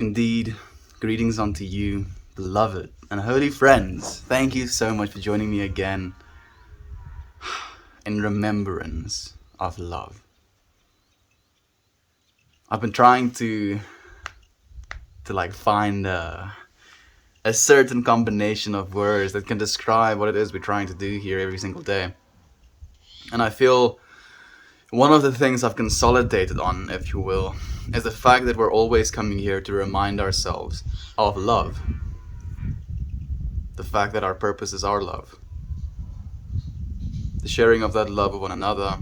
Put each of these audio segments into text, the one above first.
Indeed, greetings unto you, beloved and holy friends. Thank you so much for joining me again in remembrance of love. I've been trying to find a certain combination of words that can describe what it is we're trying to do here every single day. And I feel one of the things I've consolidated on, if you will, is the fact that we're always coming here to remind ourselves of love. The fact that our purpose is our love. The sharing of that love with one another.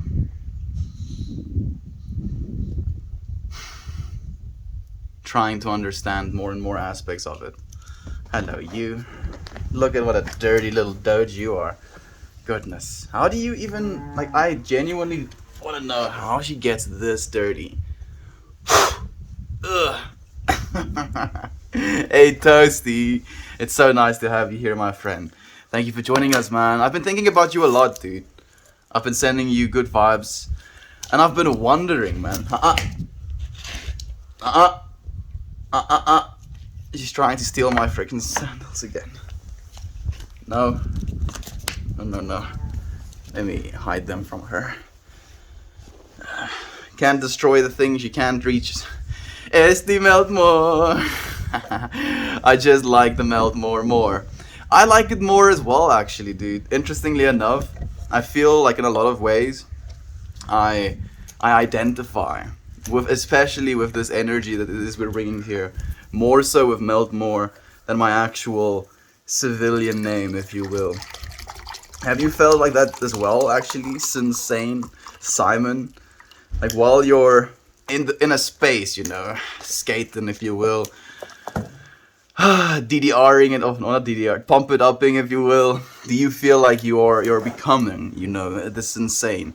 Trying to understand more and more aspects of it. Hello, you. Look at what a dirty little doge you are. Goodness. How do you even... I genuinely want to know how she gets this dirty. Ugh. Hey, Toasty. It's so nice to have you here, my friend. Thank you for joining us, man. I've been thinking about you a lot, dude. I've been sending you good vibes. And I've been wondering, man. She's trying to steal my freaking sandals again. No. No. Let me hide them from her. Can't destroy the things you can't reach. Esti melt more. I just like the melt more. I like it more as well, actually, dude. Interestingly enough, I feel like in a lot of ways, I identify with, especially with this energy that it is we're bringing here, more so with Melt More than my actual civilian name, if you will. Have you felt like that as well, actually, Sinsane Simon? Like while you're in a space, skating, if you will, DDRing it, not DDR, pump it upping, if you will. Do you feel like you're becoming, this insane?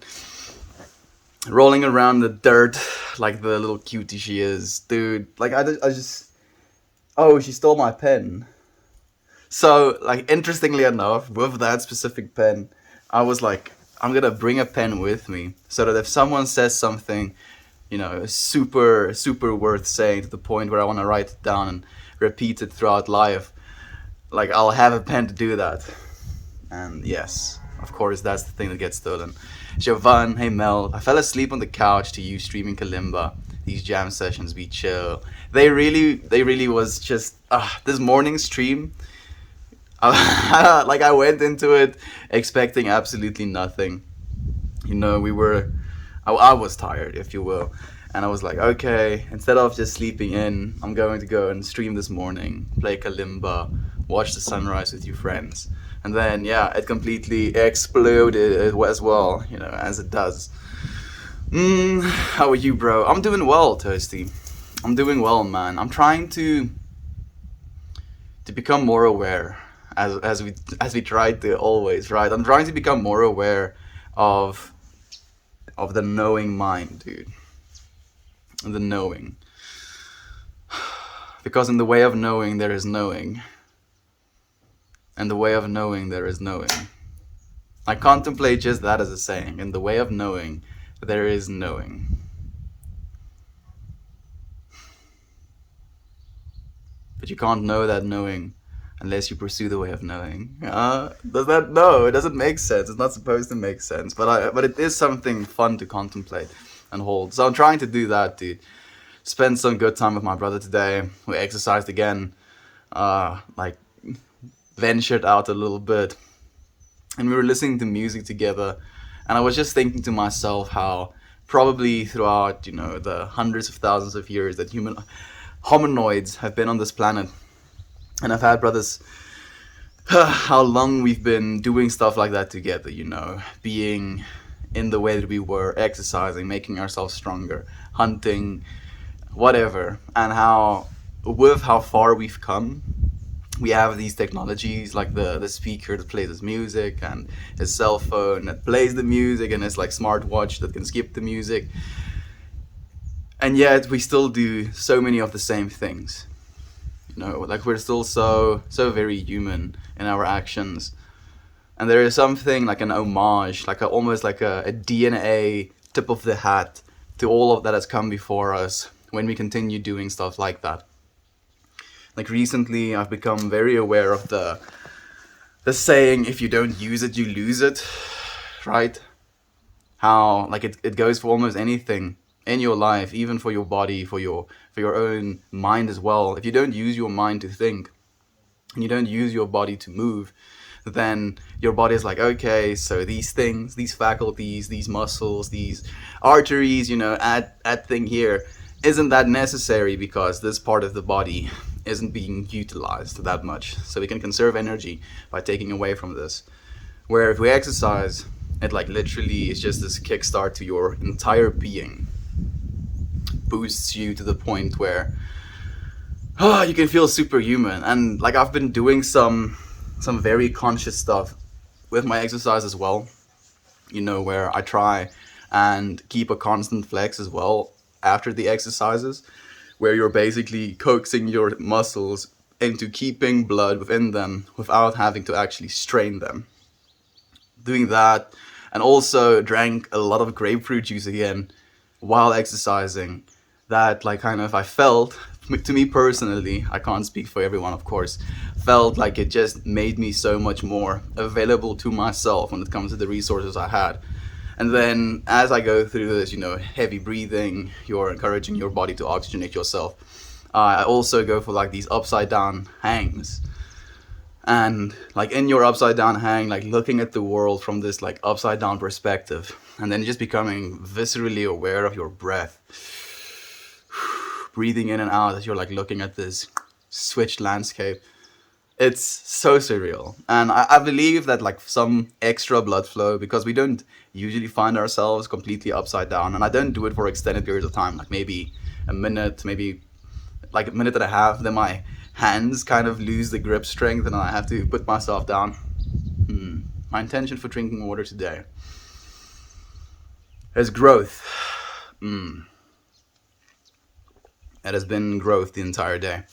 Rolling around the dirt like the little cutie she is, dude. Like I just, oh, she stole my pen. So, interestingly enough, with that specific pen, I was like, I'm gonna bring a pen with me so that if someone says something, super worth saying to the point where I want to write it down and repeat it throughout life, I'll have a pen to do that. And yes, of course, that's the thing that gets stolen. Jovan, hey Mel, I fell asleep on the couch to you streaming Kalimba. These jam sessions be chill. They really was just this morning stream. I went into it expecting absolutely nothing. I was tired, if you will. And I was like, okay, instead of just sleeping in, I'm going to go and stream this morning, play Kalimba, watch the sunrise with you friends. And then, yeah, it completely exploded as well, as it does. How are you, bro? I'm doing well, Toasty. I'm doing well, man. I'm trying to become more aware, as we try to always, right? I'm trying to become more aware of the knowing mind, dude. The knowing. Because in the way of knowing, there is knowing. And the way of knowing, there is knowing. I contemplate just that as a saying. In the way of knowing, there is knowing. But you can't know that knowing unless you pursue the way of knowing. Does that? No, it doesn't make sense. It's not supposed to make sense. But it is something fun to contemplate and hold. So I'm trying to do that, dude. Spend some good time with my brother today. We exercised again. Ventured out a little bit. And we were listening to music together. And I was just thinking to myself how probably throughout, the hundreds of thousands of years that hominoids have been on this planet. And I've had brothers, how long we've been doing stuff like that together, being in the way that we were, exercising, making ourselves stronger, hunting, whatever. And how far we've come, we have these technologies like the speaker that plays his music and his cell phone that plays the music and his smartwatch that can skip the music. And yet we still do so many of the same things. We're still so very human in our actions. And there is something like an homage, almost like a DNA tip of the hat to all of that has come before us when we continue doing stuff like that. Like recently, I've become very aware of the saying, if you don't use it, you lose it, right? How like it goes for almost anything in your life, even for your body, for your own mind as well. If you don't use your mind to think, and you don't use your body to move, then your body is like, okay, so these things, these faculties, these muscles, these arteries, add thing here, isn't that necessary because this part of the body isn't being utilized that much. So we can conserve energy by taking away from this. Where if we exercise, it like literally is just this kickstart to your entire being, boosts you to the point where you can feel superhuman. And like I've been doing some very conscious stuff with my exercise as well, where I try and keep a constant flex as well after the exercises, where you're basically coaxing your muscles into keeping blood within them without having to actually strain them. Doing that, and also drank a lot of grapefruit juice again while exercising. That like kind of I felt, to me personally, I can't speak for everyone of course, felt like it just made me so much more available to myself when it comes to the resources I had. And then as I go through this, heavy breathing, you're encouraging your body to oxygenate yourself. I also go for like these upside down hangs. And like in your upside down hang, like looking at the world from this like upside down perspective, and then just becoming viscerally aware of your breath. Breathing in and out as you're like looking at this switched landscape. It's so surreal. And I believe that like some extra blood flow, because we don't usually find ourselves completely upside down, and I don't do it for extended periods of time, like maybe a minute, maybe like a minute and a half, then my hands kind of lose the grip strength and I have to put myself down. My intention for drinking water today is growth. It has been growth the entire day.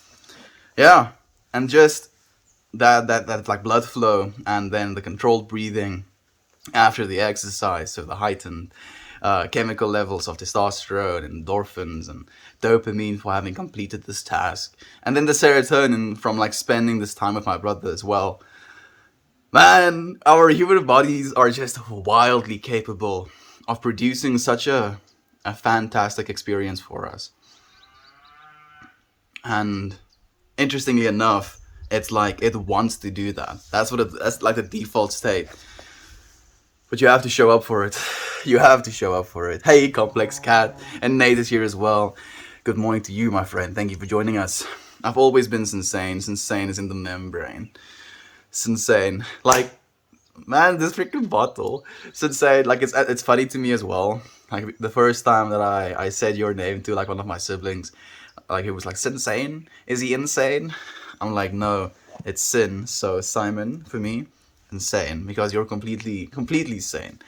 Yeah, and just that like blood flow, and then the controlled breathing after the exercise, so the heightened chemical levels of testosterone and endorphins and dopamine for having completed this task, and then the serotonin from like spending this time with my brother as well. Man, our human bodies are just wildly capable of producing such a fantastic experience for us. And interestingly enough, it's like it wants to do that. That's like the default state. But you have to show up for it. You have to show up for it. Hey, Complex Cat, and Nate is here as well. Good morning to you, my friend. Thank you for joining us. I've always been Sensane. Sensane is in the membrane. Sensane. Like, man, this freaking bottle. Sensane, like it's funny to me as well. Like the first time that I said your name to like one of my siblings, like it was like, Sensane? Is he insane? I'm like, no, it's Sin. So Simon for me, insane, because you're completely sane,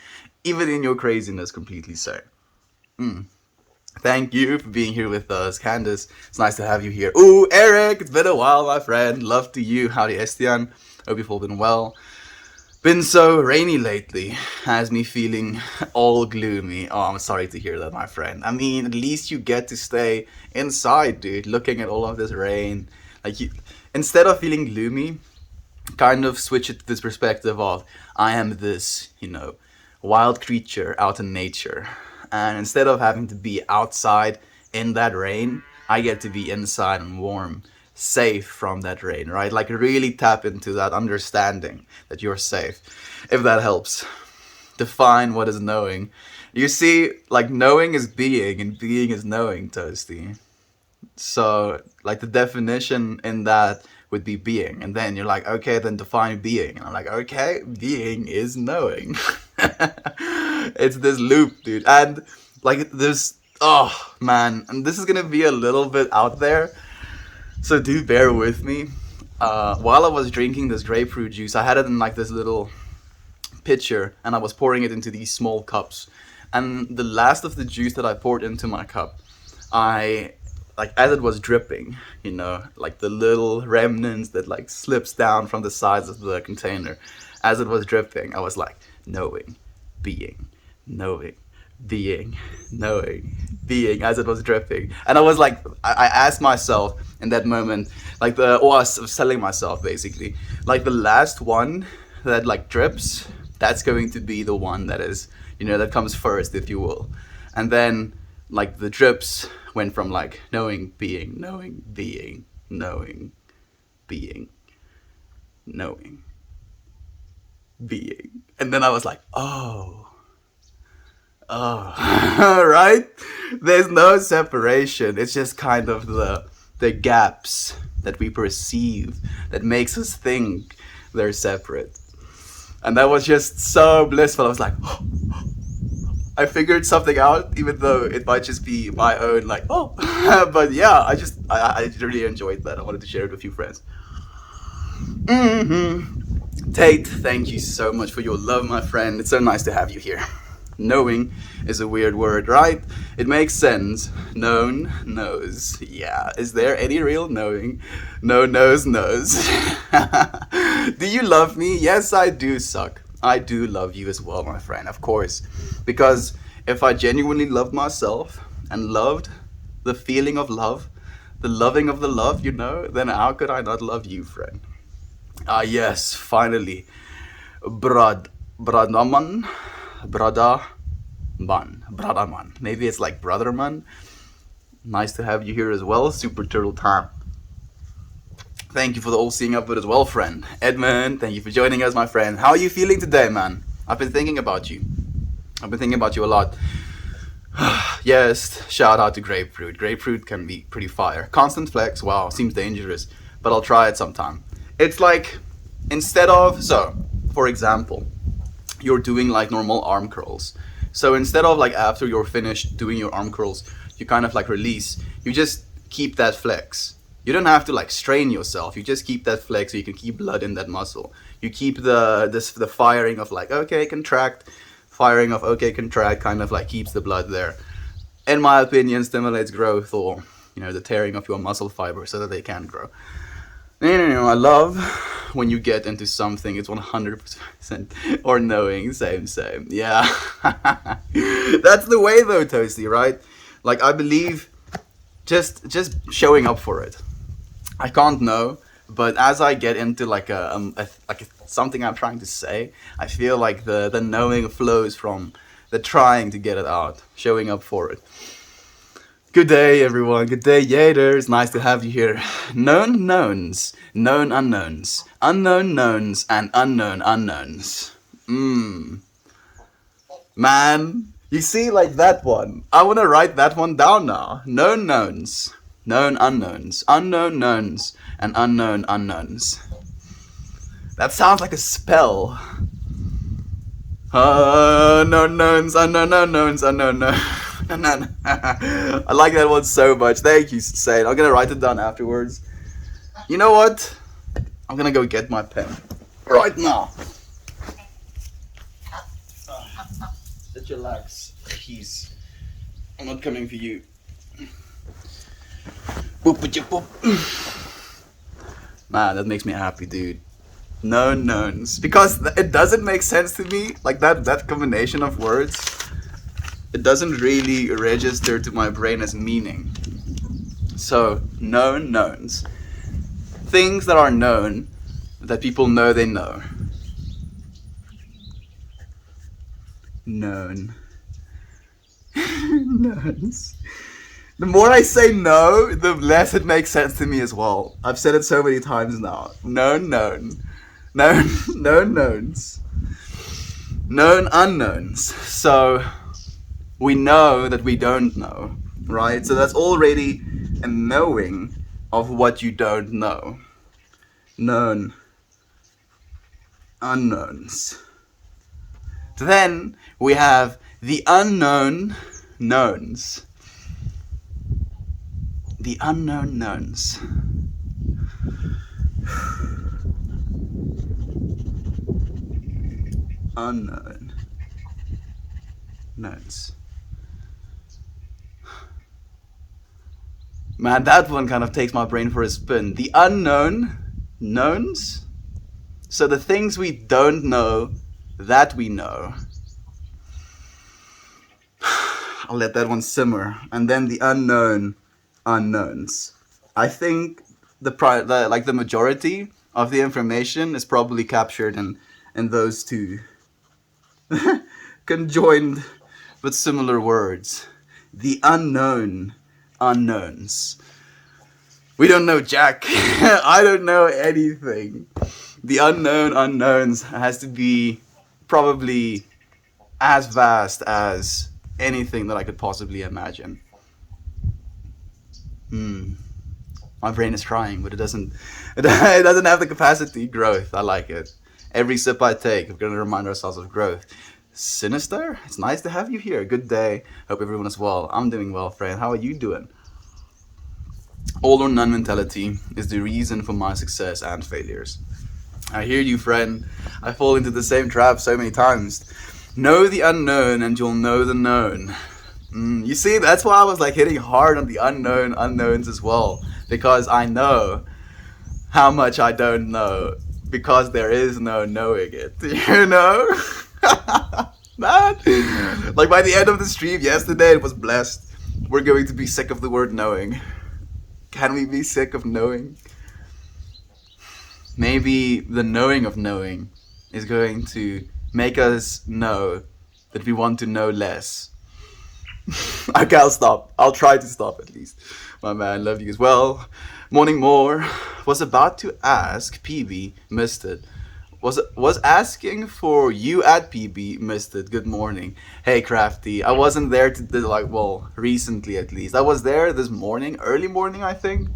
even in your craziness, completely sane. Thank you for being here with us, Candace. It's nice to have you here. Ooh, Eric, it's been a while, my friend. Love to you. Howdy, Estian. Hope you've all been well. Been so rainy lately, has me feeling all gloomy. Oh, I'm sorry to hear that, my friend. I mean, at least you get to stay inside, dude, looking at all of this rain. Like, instead of feeling gloomy, kind of switch it to this perspective of, I am this, wild creature out in nature. And instead of having to be outside in that rain, I get to be inside and warm, safe from that rain, right? Like really tap into that understanding that you're safe, if that helps. Define what is knowing. You see, like knowing is being and being is knowing, Toasty. So like the definition in that would be being, and then you're like, okay, then define being, and I'm like, okay, being is knowing. It's this loop, dude. And like this, oh man, and this is gonna be a little bit out there, so do bear with me. While I was drinking this grapefruit juice, I had it in like this little pitcher, and I was pouring it into these small cups. And the last of the juice that I poured into my cup, like as it was dripping, like the little remnants that like slips down from the sides of the container, as it was dripping, I was like, knowing, being, knowing, being, knowing, being, as it was dripping. And I was like, I asked myself in that moment, like or I was telling myself basically, like the last one that like drips, that's going to be the one that is, that comes first, if you will. And then like the drips went from like knowing, being, knowing, being, knowing, being, knowing, being. And then I was like, oh, right? There's no separation. It's just kind of the gaps that we perceive that makes us think they're separate. And that was just so blissful. I was like, I figured something out, even though it might just be my own, like, oh. But yeah, I really enjoyed that. I wanted to share it with a few friends. Tate, thank you so much for your love, my friend. It's so nice to have you here. Knowing is a weird word, right? It makes sense. Known knows. Yeah. Is there any real knowing? No knows knows. Do you love me? Yes, I do, Suck. I do love you as well, my friend, of course. Because if I genuinely loved myself and loved the feeling of love, the loving of the love, then how could I not love you, friend? Ah, yes, finally. Bradaman. Bradaman. Maybe it's like Brotherman. Nice to have you here as well. Super turtle time. Thank you for the all-seeing upvote as well, friend. Edmund, thank you for joining us, my friend. How are you feeling today, man? I've been thinking about you. I've been thinking about you a lot. Yes, shout out to Grapefruit. Grapefruit can be pretty fire. Constant flex, wow, seems dangerous. But I'll try it sometime. It's like, for example, you're doing like normal arm curls. So instead of like after you're finished doing your arm curls, you kind of like release, you just keep that flex. You don't have to like strain yourself. You just keep that flex so you can keep blood in that muscle. You keep the firing of like, okay, contract, firing of okay, contract, kind of like keeps the blood there. In my opinion, stimulates growth or, the tearing of your muscle fibers so that they can grow. I love when you get into something, it's 100% or knowing, same. Yeah. That's the way though, Toasty, right? Like I believe just showing up for it. I can't know, but as I get into like something I'm trying to say, I feel like the knowing flows from the trying to get it out, showing up for it. Good day, everyone. Good day, Yaders. Nice to have you here. Known knowns, known unknowns, unknown knowns, and unknown unknowns. Man, you see, like that one. I want to write that one down now. Known knowns, known unknowns, unknown knowns, and unknown unknowns. That sounds like a spell. Known knowns, unknown unknowns, unknown knowns. I like that one so much. Thank you, Sane. I'm gonna write it down afterwards. You know what? I'm gonna go get my pen right now. Just relax, please. I'm not coming for you. Man, that makes me happy, dude. Known knowns, because it doesn't make sense to me. Like that combination of words. It doesn't really register to my brain as meaning. So, known knowns. Things that are known, that people know they know. Known. Knowns. The more I say no, the less it makes sense to me as well. I've said it so many times now. Known knowns. Known unknowns. So we know that we don't know, right? So that's already a knowing of what you don't know. Known unknowns. Then we have the unknown knowns. The unknown knowns. Unknown knowns. Man, that one kind of takes my brain for a spin. The unknown knowns. So the things we don't know that we know. I'll let that one simmer. And then the unknown unknowns. I think the majority of the information is probably captured in those two conjoined but similar words. The unknown unknowns. We don't know Jack. I don't know anything. The unknown unknowns has to be probably as vast as anything that I could possibly imagine. My brain is trying, but it doesn't. It doesn't have the capacity. Growth. I like it. Every sip I take, we're gonna remind ourselves of growth. Sinister. It's nice to have you here. Good day. Hope everyone is well. I'm doing well, friend. How are you doing? All or none mentality is the reason for my success and failures. I hear you, friend. I fall into the same trap so many times. Know the unknown and you'll know the known. You see, that's why I was like hitting hard on the unknown unknowns as well. Because I know how much I don't know. Because there is no knowing it. You know? Man. Like by the end of the stream yesterday, it was blessed. We're going to be sick of the word knowing. Can we be sick of knowing? Maybe the knowing of knowing is going to make us know that we want to know less. Okay, I'll stop. I'll try to stop at least. My man, love you as well. Morning more. Was about to ask PB, missed it. Was asking for you at PB, missed it. Good morning. Hey Crafty, I wasn't there recently at least. I was there this morning, early morning I think,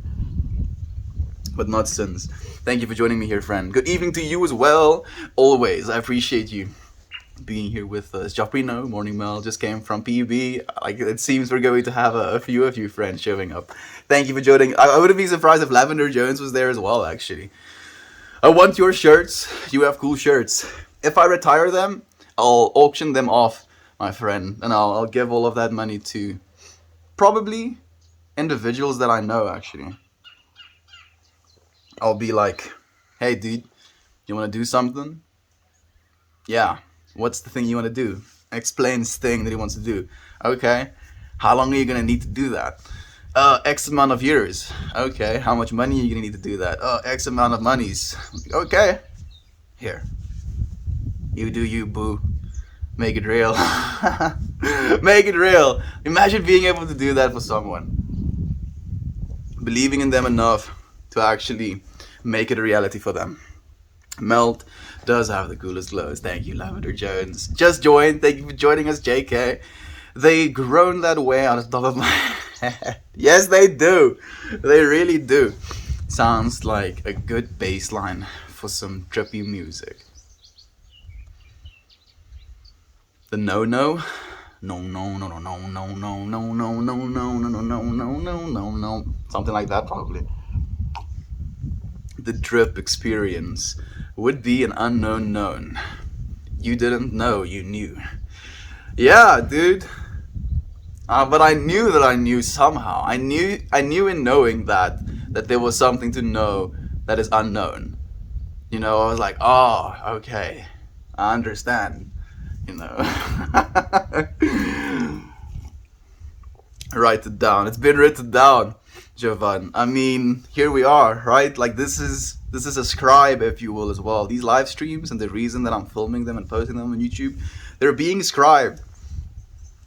but not since. Thank you for joining me here, friend. Good evening to you as well. Always, I appreciate you being here with us. Joprino, morning Mel, just came from PB. Like it seems we're going to have a few of you friends showing up. Thank you for joining. I wouldn't be surprised if Lavender Jones was there as well, actually. I want your shirts. You have cool shirts. If I retire them, I'll auction them off, my friend, and I'll give all of that money to probably individuals that I know, actually. I'll be like, hey, dude, you want to do something? Yeah. What's the thing you want to do? Explains thing that he wants to do. Okay. How long are you going to need to do that? X amount of years. Okay. How much money are you going to need to do that? X amount of monies. Okay. Here. You do you, boo. Make it real. Make it real. Imagine being able to do that for someone. Believing in them enough to actually make it a reality for them. Melt does have the coolest glows. Thank you, Lavender Jones. Just joined. Thank you for joining us, JK. They groan that way out of the top of my head. Yes, they do. They really do. Sounds like a good bass line for some trippy music. The no-no. No, no, no, no, no, no, no, no, no, no, no, no, no, no, no, no, no, no. Something like that, probably. The drip experience would be an unknown known. You didn't know you knew. Yeah, dude. But I knew that I knew somehow. I knew in knowing that there was something to know that is unknown. You know, I was like, oh, okay, I understand. You know. Write it down. It's been written down, Jovan. I mean, here we are, right? Like this is a scribe, if you will, as well. These live streams and the reason that I'm filming them and posting them on YouTube, they're being scribed.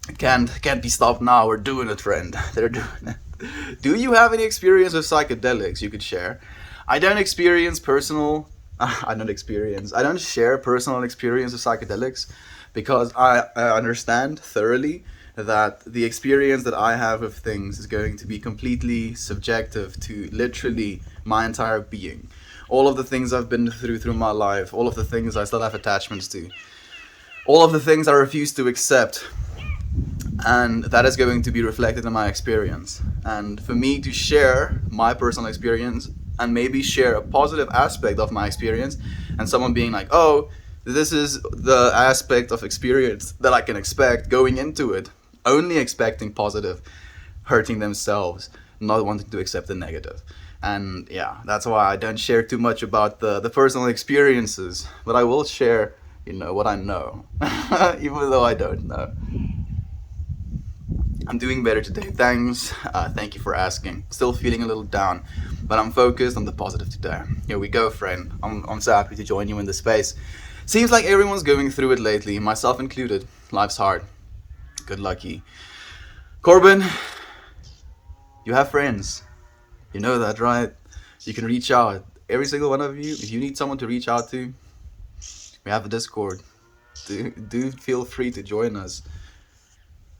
It can't be stopped now. We're doing it, friend. They're doing it. Do you have any experience with psychedelics you could share? I don't share personal experience with psychedelics because I understand thoroughly that the experience that I have of things is going to be completely subjective to literally my entire being. All of the things I've been through my life, all of the things I still have attachments to, all of the things I refuse to accept, and that is going to be reflected in my experience. And for me to share my personal experience and maybe share a positive aspect of my experience, and someone being like, oh, this is the aspect of experience that I can expect going into it, only expecting positive, hurting themselves, not wanting to accept the negative. And yeah, that's why I don't share too much about the personal experiences, but I will share, what I know, even though I don't know. I'm doing better today. Thanks. Thank you for asking. Still feeling a little down, but I'm focused on the positive today. Here we go, friend. I'm so happy to join you in this space. Seems like everyone's going through it lately, myself included. Life's hard. Good lucky. Corbin, you have friends. You know that, right? You can reach out. Every single one of you, if you need someone to reach out to, we have a Discord. Do feel free to join us.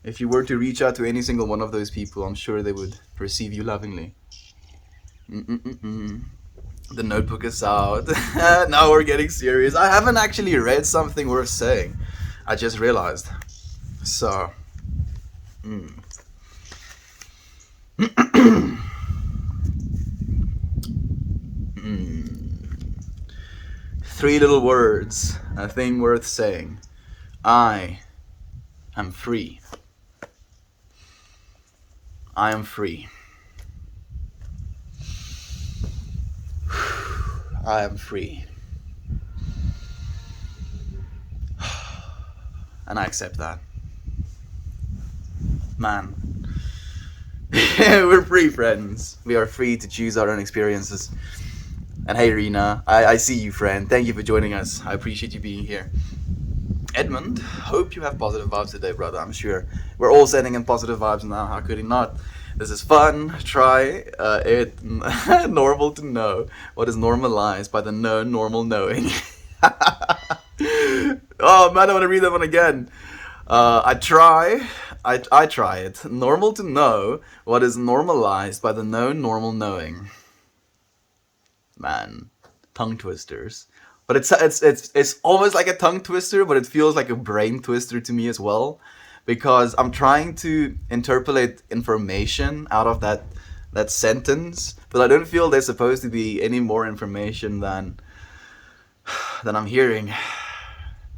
If you were to reach out to any single one of those people, I'm sure they would receive you lovingly. Mm-mm-mm-mm. The notebook is out. Now we're getting serious. I haven't actually read something worth saying. I just realized. So, mm. Three little words, a thing worth saying. I am free. I am free. I am free. And I accept that. Man. We're free, friends. We are free to choose our own experiences. And hey, Rena, I see you, friend. Thank you for joining us. I appreciate you being here. Edmund, hope you have positive vibes today, brother. I'm sure we're all sending in positive vibes now. How could he not? This is fun. Try it. Normal to know what is normalized by the known normal knowing. Oh man, I want to read that one again. I try. I try it. Normal to know what is normalized by the known normal knowing. Man, tongue twisters. But it's almost like a tongue twister, but it feels like a brain twister to me as well, because I'm trying to interpolate information out of that sentence, but I don't feel there's supposed to be any more information than I'm hearing.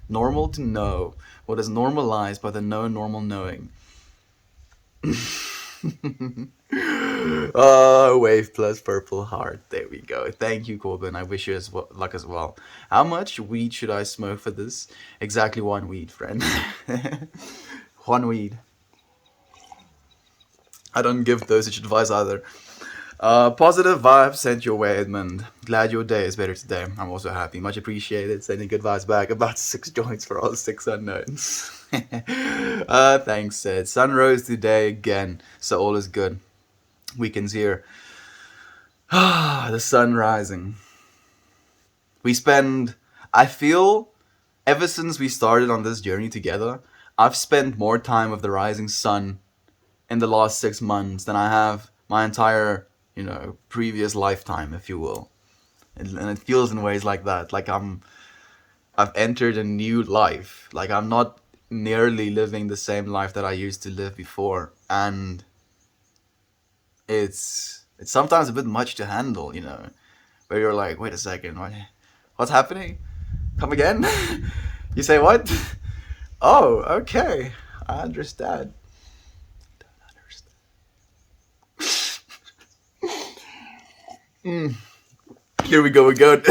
Normal to know what is normalized by the known normal knowing. Wave plus purple heart. There we go. Thank you, Corbin. I wish you luck as well. How much weed should I smoke for this? Exactly one weed, friend. One weed. I don't give dosage advice either. Positive vibes sent your way, Edmund. Glad your day is better today. I'm also happy. Much appreciated. Sending good vibes back. About 6 joints for all 6 unknowns. Thanks, Sid. Sun rose today again, so all is good. Weekend's here. The sun rising. I feel, ever since we started on this journey together, I've spent more time with the rising sun in the last 6 months than I have my entire, previous lifetime, if you will. And it feels in ways like that. Like I've entered a new life. Like I'm not nearly living the same life that I used to live before. And it's sometimes a bit much to handle, where you're like, wait a second, what's happening? Come again? You say what? Oh, okay. I understand. Here we go again.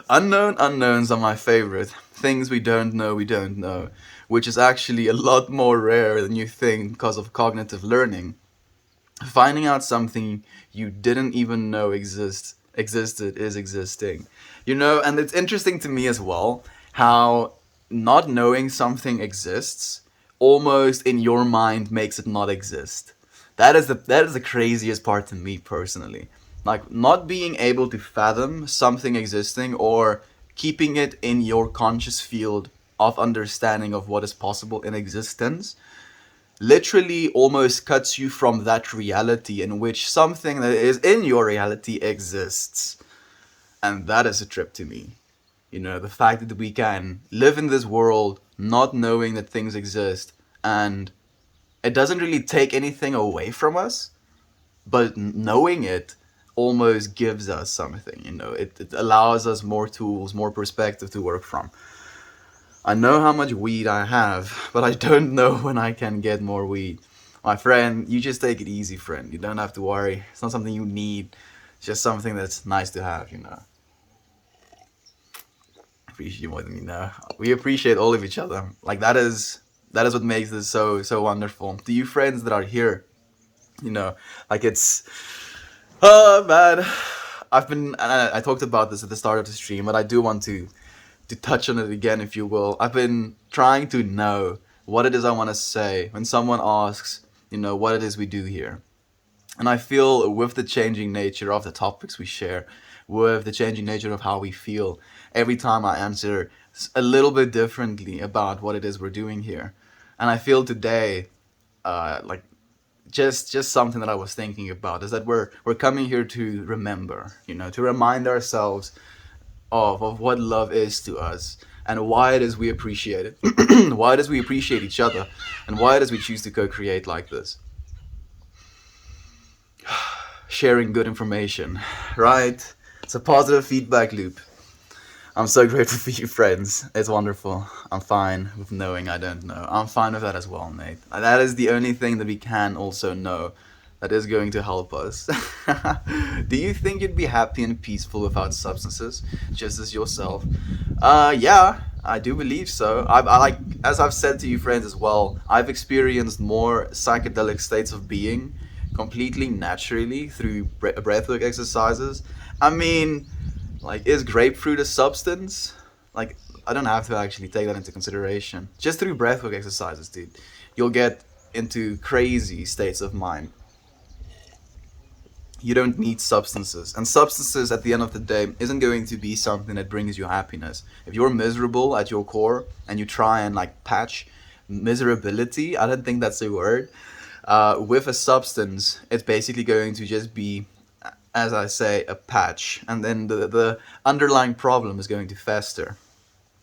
Unknown unknowns are my favorite. Things we don't know, which is actually a lot more rare than you think because of cognitive learning. Finding out something you didn't even know existed is existing. And it's interesting to me as well how not knowing something exists almost in your mind makes it not exist. That is the craziest part to me personally. Like not being able to fathom something existing or keeping it in your conscious field of understanding of what is possible in existence literally almost cuts you from that reality in which something that is in your reality exists. And that is a trip to me. The fact that we can live in this world not knowing that things exist, and it doesn't really take anything away from us, but knowing it almost gives us something. It allows us more tools, more perspective to work from. I know how much weed I have, but I don't know when I can get more weed. My friend, you just take it easy, friend. You don't have to worry. It's not something you need. It's just something that's nice to have. Appreciate you more than you know. We appreciate all of each other. Like that is That is what makes this so wonderful. To you friends that are here, you know, like it's, oh man, I've been, and I talked about this at the start of the stream, but I do want to touch on it again, if you will. I've been trying to know what it is I want to say when someone asks, what it is we do here. And I feel with the changing nature of the topics we share, with the changing nature of how we feel, every time I answer a little bit differently about what it is we're doing here. And I feel today, like just something that I was thinking about is that we're coming here to remember, to remind ourselves of what love is to us and why it is we appreciate it, why it is we appreciate each other, and why it is we choose to co-create like this. Sharing good information, right? It's a positive feedback loop. I'm so grateful for you, friends. It's wonderful. I'm fine with knowing I don't know. I'm fine with that as well, mate. That is the only thing that we can also know that is going to help us. Do you think you'd be happy and peaceful without substances, just as yourself? Yeah, I do believe so. I like, as I've said to you, friends, as well. I've experienced more psychedelic states of being completely naturally through breathwork exercises. I mean, like, is grapefruit a substance? Like, I don't have to actually take that into consideration. Just through breathwork exercises, dude, you'll get into crazy states of mind. You don't need substances. And substances, at the end of the day, isn't going to be something that brings you happiness. If you're miserable at your core and you try and, like, patch miserability, I don't think that's a word, with a substance, it's basically going to just be, as I say, a patch. And then the underlying problem is going to fester.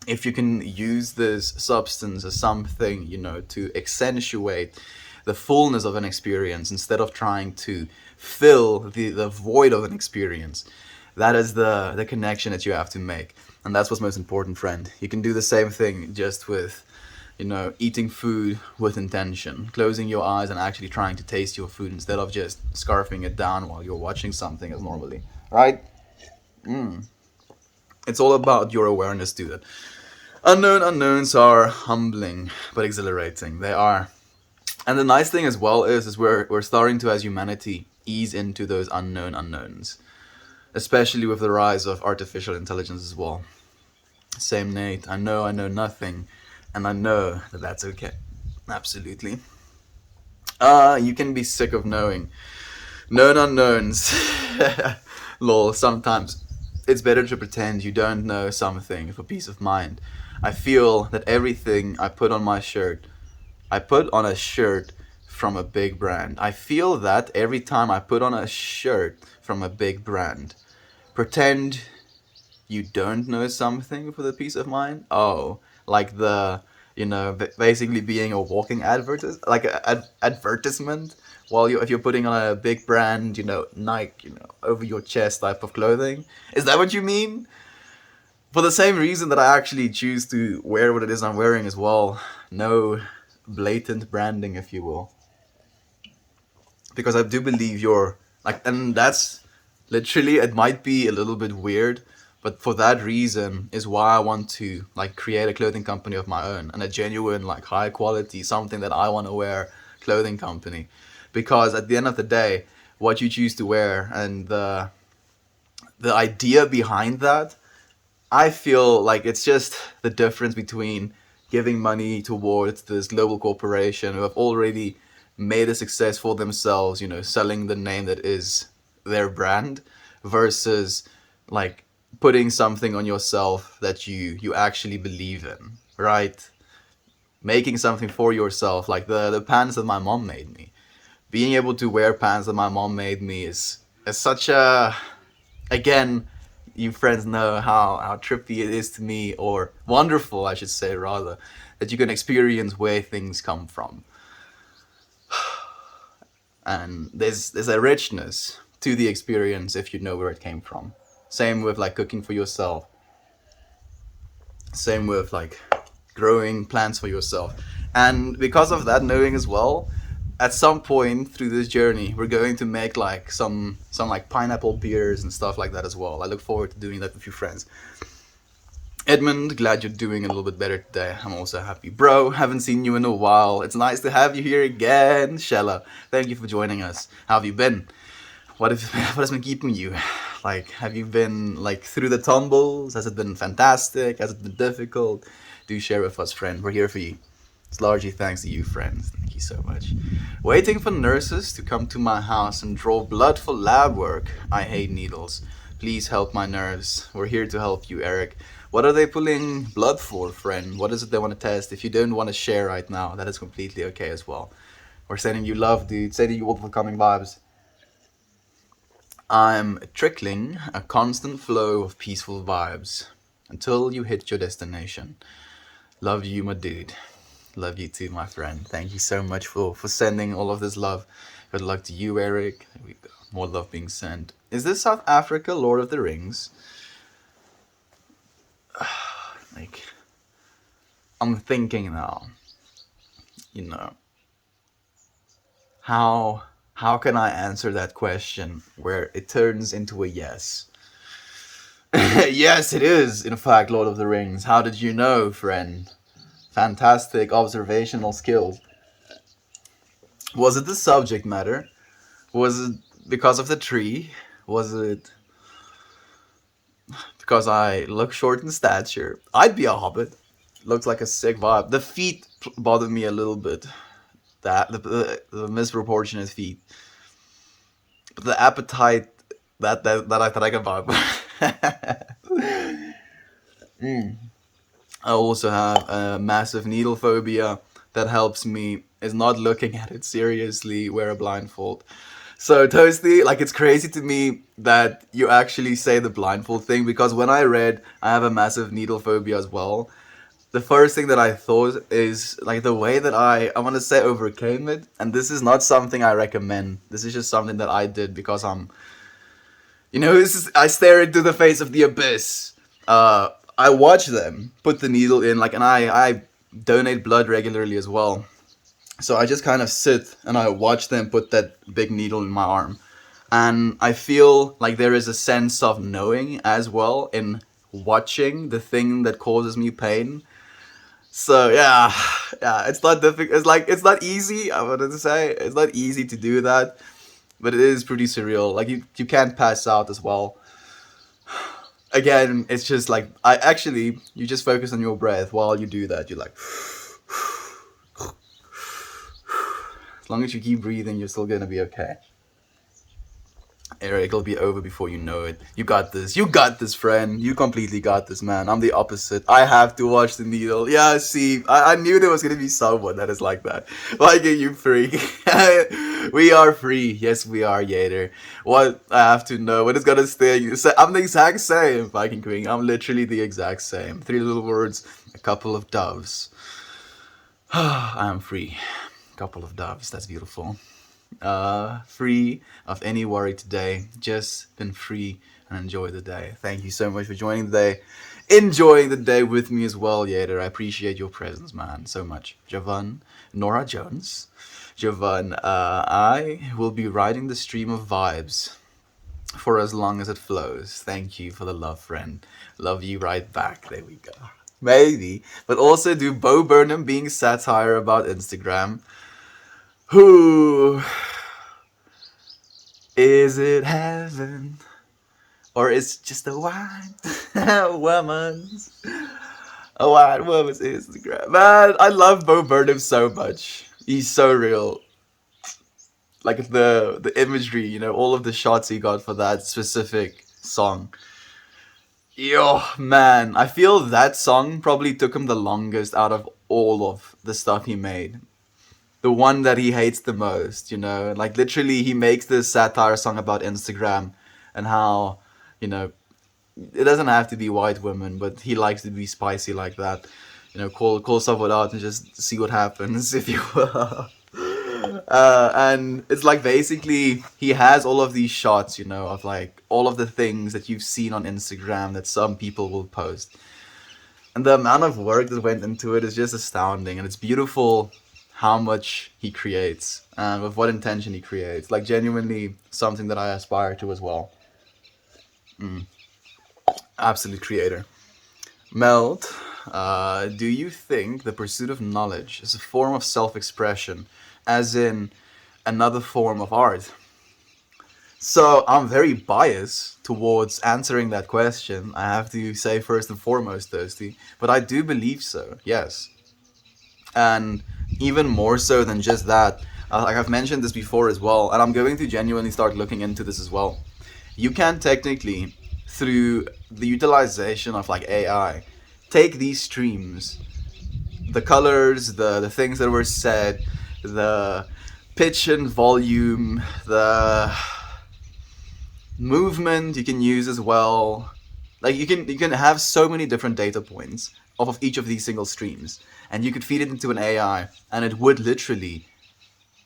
If you can use this substance as something, to accentuate the fullness of an experience instead of trying to fill the void of an experience, that is the connection that you have to make. And that's what's most important, friend. You can do the same thing just with, eating food with intention, closing your eyes and actually trying to taste your food instead of just scarfing it down while you're watching something as normally, right? It's all about your awareness to it. Unknown unknowns are humbling but exhilarating. They are. And the nice thing as well is we're starting to, as humanity, ease into those unknown unknowns, especially with the rise of artificial intelligence as well. Same, Nate. I know nothing, and I know that that's okay. Absolutely. You can be sick of knowing. Known unknowns. Lol, sometimes it's better to pretend you don't know something for peace of mind. I feel that everything I put on a shirt from a big brand. I feel that every time I put on a shirt from a big brand. Pretend you don't know something for the peace of mind. Oh, like basically being a walking like advertisement. While if you're putting on a big brand, Nike, over your chest type of clothing. Is that what you mean? For the same reason that I actually choose to wear what it is I'm wearing as well. No blatant branding, if you will. Because I do believe you're like, and that's literally, it might be a little bit weird, but for that reason is why I want to, like, create a clothing company of my own, and a genuine, like, high quality, something that I want to wear clothing company. Because at the end of the day, what you choose to wear and the idea behind that, I feel like it's just the difference between giving money towards this global corporation who have already made a success for themselves, selling the name that is their brand, versus, like, putting something on yourself that you actually believe in, right? Making something for yourself, like the pants that my mom made me. Being able to wear pants that my mom made me is such a, again, you friends know how trippy it is to me, or wonderful, I should say, rather, that you can experience where things come from. And there's a richness to the experience if you know where it came from. Same with, like, cooking for yourself. Same with, like, growing plants for yourself. And because of that knowing as well, at some point through this journey, we're going to make, like, some like pineapple beers and stuff like that as well. I look forward to doing that with you friends. Edmund, glad you're doing a little bit better today. I'm also happy. Bro, haven't seen you in a while. It's nice to have you here again. Shella, thank you for joining us. How have you been? What has been keeping you? Like, have you been like through the tumbles? Has it been fantastic? Has it been difficult? Do share with us, friend. We're here for you. It's largely thanks to you, friends. Thank you so much. Waiting for nurses to come to my house and draw blood for lab work. I hate needles. Please help my nerves. We're here to help you, Eric. What are they pulling blood for, friend? What is it they want to test? If you don't want to share right now, that is completely okay as well. We're sending you love, dude. Sending you overcoming vibes. I'm trickling a constant flow of peaceful vibes until you hit your destination. Love you, my dude. Love you too, my friend. Thank you so much for sending all of this love. Good luck to you, Eric. There we go. More love being sent. Is this South Africa, Lord of the Rings? Like, I'm thinking now, you know, how can I answer that question where it turns into a yes? Yes, it is, in fact, Lord of the Rings. How did you know, friend? Fantastic observational skills. Was it the subject matter? Was it because of the tree? Was it because I look short in stature? I'd be a hobbit. Looks like a sick vibe. The feet bother me a little bit. The misproportionate feet. But the appetite that I think about. I also have a massive needle phobia that helps me is not looking at it seriously, wear a blindfold. So Toasty, like it's crazy to me that you actually say the blindfold thing because when I read I have a massive needle phobia as well, the first thing that I thought is like the way that I want to say overcame it, and this is not something I recommend. This is just something that I did because I stare into the face of the abyss. I watch them put the needle in, like, and I donate blood regularly as well. So I just kind of sit and I watch them put that big needle in my arm, and I feel like there is a sense of knowing as well in watching the thing that causes me pain. So yeah, yeah, it's not difficult. It's not easy. I wanted to say it's not easy to do that, but it is pretty surreal. Like you can't pass out as well. Again, it's just like I actually you just focus on your breath while you do that. You're like, as long as you keep breathing, you're still gonna be okay. Eric, it'll be over before you know it. You got this. You got this, friend. You completely got this, man. I'm the opposite. I have to watch the needle. Yeah, see, I knew there was gonna be someone that is like that. Like, are you free? We are free. Yes, we are, Yater. What I have to know, what is gonna stay? I'm the exact same, Viking Queen. I'm literally the exact same. Three little words, a couple of doves. I am free. Couple of doves. That's beautiful. Free of any worry today. Just been free and enjoy the day. Thank you so much for joining today. Enjoying the day with me as well, Yader. I appreciate your presence, man, so much. Javan, Nora Jones. Javan, I will be riding the stream of vibes for as long as it flows. Thank you for the love, friend. Love you right back. There we go. Maybe. But also, do Bo Burnham being satire about Instagram? Who is it heaven? Or it's just a white woman's a white woman's Instagram. Man, I love Bo Burnham so much. He's so real. Like the imagery, all of the shots he got for that specific song. Yo, man, I feel that song probably took him the longest out of all of the stuff he made. The one that he hates the most, like literally he makes this satire song about Instagram and how, you know, it doesn't have to be white women, but he likes to be spicy like that. Call someone out and just see what happens, if you will. And it's like basically he has all of these shots, of like all of the things that you've seen on Instagram that some people will post. And the amount of work that went into it is just astounding. And it's beautiful how much he creates and with what intention he creates. Like genuinely something that I aspire to as well. Absolute creator. Melt, do you think the pursuit of knowledge is a form of self expression, as in another form of art? So I'm very biased towards answering that question. I have to say first and foremost, Thirsty, but I do believe so. Yes, and even more so than just that. Like I've mentioned this before as well, and I'm going to genuinely start looking into this as well. You can technically, through the utilization of like AI, take these streams, the colors, the things that were said, the pitch and volume, the movement you can use as well. Like you can have so many different data points off of each of these single streams, and you could feed it into an AI, and it would literally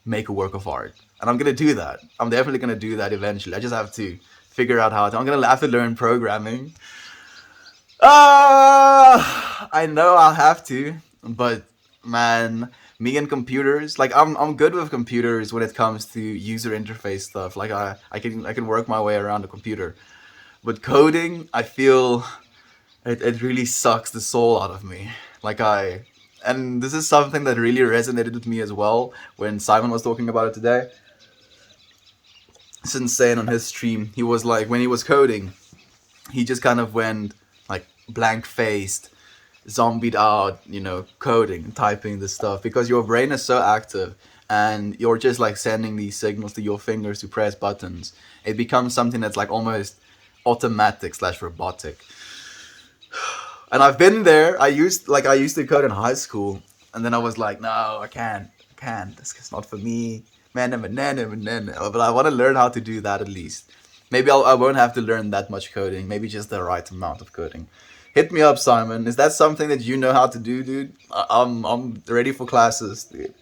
make a work of art. And I'm gonna do that. I'm definitely gonna do that eventually. I just have to figure out how to. I'm gonna have to learn programming. I know I'll have to, but man, me and computers, like I'm good with computers when it comes to user interface stuff. Like I can work my way around a computer. But coding, I feel it really sucks the soul out of me. Like and this is something that really resonated with me as well when Simon was talking about it today. Since saying on his stream, he was like when he was coding, he just kind of went like blank faced, zombied out, coding, typing this stuff because your brain is so active and you're just like sending these signals to your fingers to press buttons. It becomes something that's like almost automatic slash robotic. And I've been there. I used to code in high school, and then I was like, no, I can't. This is not for me. Man, but I want to learn how to do that at least. Maybe I won't have to learn that much coding. Maybe just the right amount of coding. Hit me up, Simon. Is that something that you know how to do, dude? I'm ready for classes, dude.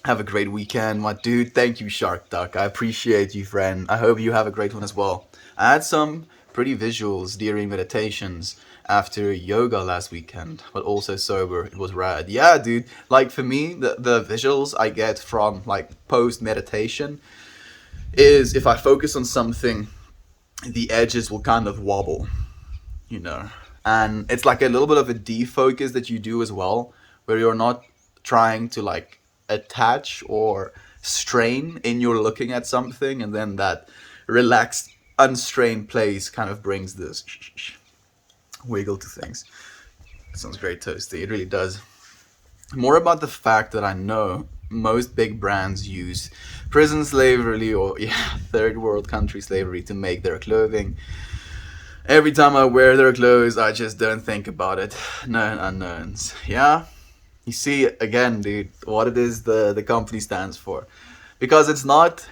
Have a great weekend, my dude. Thank you, Shark Duck. I appreciate you, friend. I hope you have a great one as well. I had some pretty visuals during meditations after yoga last weekend, but also sober. It was rad. Yeah, dude. Like for me, the visuals I get from like post meditation is if I focus on something, the edges will kind of wobble, you know. And it's like a little bit of a defocus that you do as well, where you're not trying to like attach or strain in your looking at something, and then that relaxed, unstrained place kind of brings this wiggle to things. It sounds great, Toasty. It really does. More about the fact that I know most big brands use prison slavery or yeah, third world country slavery to make their clothing. Every time I wear their clothes, I just don't think about it. Known unknowns. Yeah? You see, again, dude, what it is the company stands for. Because it's not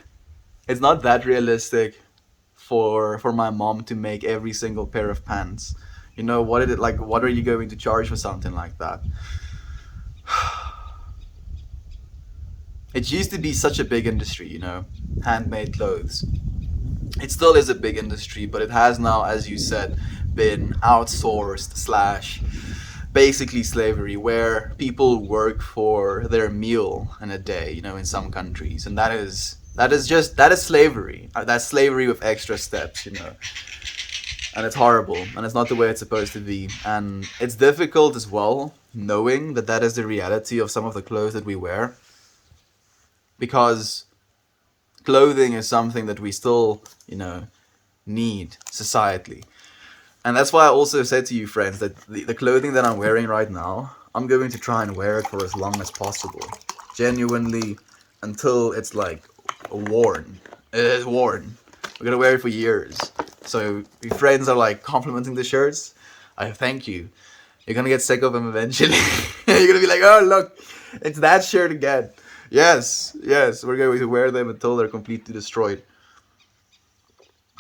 that realistic for my mom to make every single pair of pants. What are you going to charge for something like that? It used to be such a big industry, handmade clothes. It still is a big industry, but it has now, as you said, been outsourced slash basically slavery, where people work for their meal in a day, in some countries, and that is slavery. That's slavery with extra steps, and it's horrible, and it's not the way it's supposed to be, and it's difficult as well knowing that that is the reality of some of the clothes that we wear, because clothing is something that we still, need societally. And that's why I also said to you, friends, that the clothing that I'm wearing right now, I'm going to try and wear it for as long as possible. Genuinely, until it's like worn. It's worn. We're gonna wear it for years. So if friends are like complimenting the shirts, I thank you. You're gonna get sick of them eventually. You're gonna be like, oh look, it's that shirt again. Yes, yes, we're going to wear them until they're completely destroyed.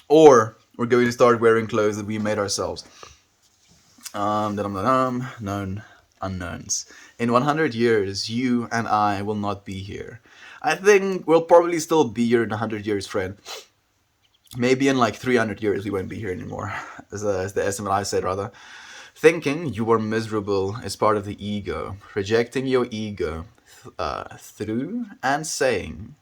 Or we're going to start wearing clothes that we made ourselves. Known unknowns. In 100 years, you and I will not be here. I think we'll probably still be here in 100 years, friend. Maybe in like 300 years, we won't be here anymore, as the estimate I said, rather. Thinking you are miserable is part of the ego. Rejecting your ego through and saying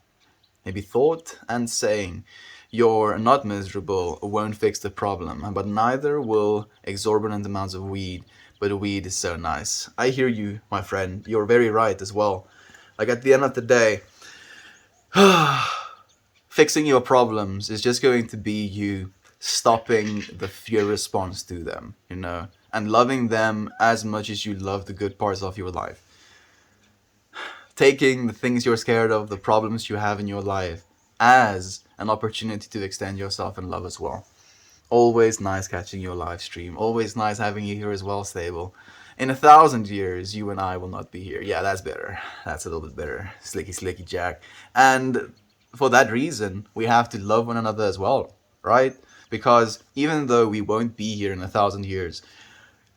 maybe thought and saying, you're not miserable won't fix the problem, but neither will exorbitant amounts of weed. But weed is so nice. I hear you, my friend. You're very right as well. Like at the end of the day, fixing your problems is just going to be you stopping the fear response to them, and loving them as much as you love the good parts of your life. Taking the things you're scared of, the problems you have in your life, as an opportunity to extend yourself in love as well. Always nice catching your live stream. Always nice having you here as well, Stable. In 1,000 years, you and I will not be here. Yeah, that's better. That's a little bit better. Slicky, slicky Jack. And for that reason, we have to love one another as well, right? Because even though we won't be here in 1,000 years,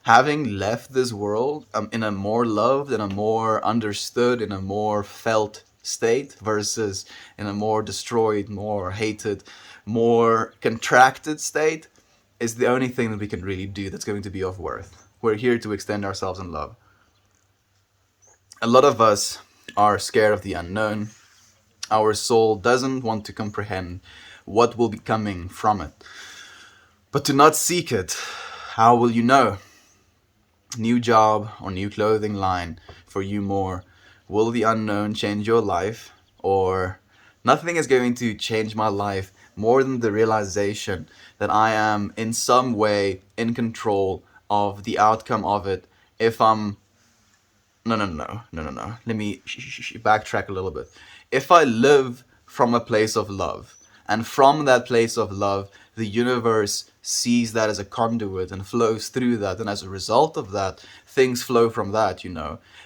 having left this world in a more loved, in a more understood, in a more felt state versus in a more destroyed, more hated, more contracted state is the only thing that we can really do that's going to be of worth. We're here to extend ourselves in love. A lot of us are scared of the unknown. Our soul doesn't want to comprehend what will be coming from it. But to not seek it, how will you know? New job or new clothing line for you more. Will the unknown change your life? Or nothing is going to change my life more than the realization that I am in some way in control of the outcome of it. If I'm no. Let me backtrack a little bit. If I live from a place of love, and from that place of love, the universe sees that as a conduit and flows through that, and as a result of that, things flow from that.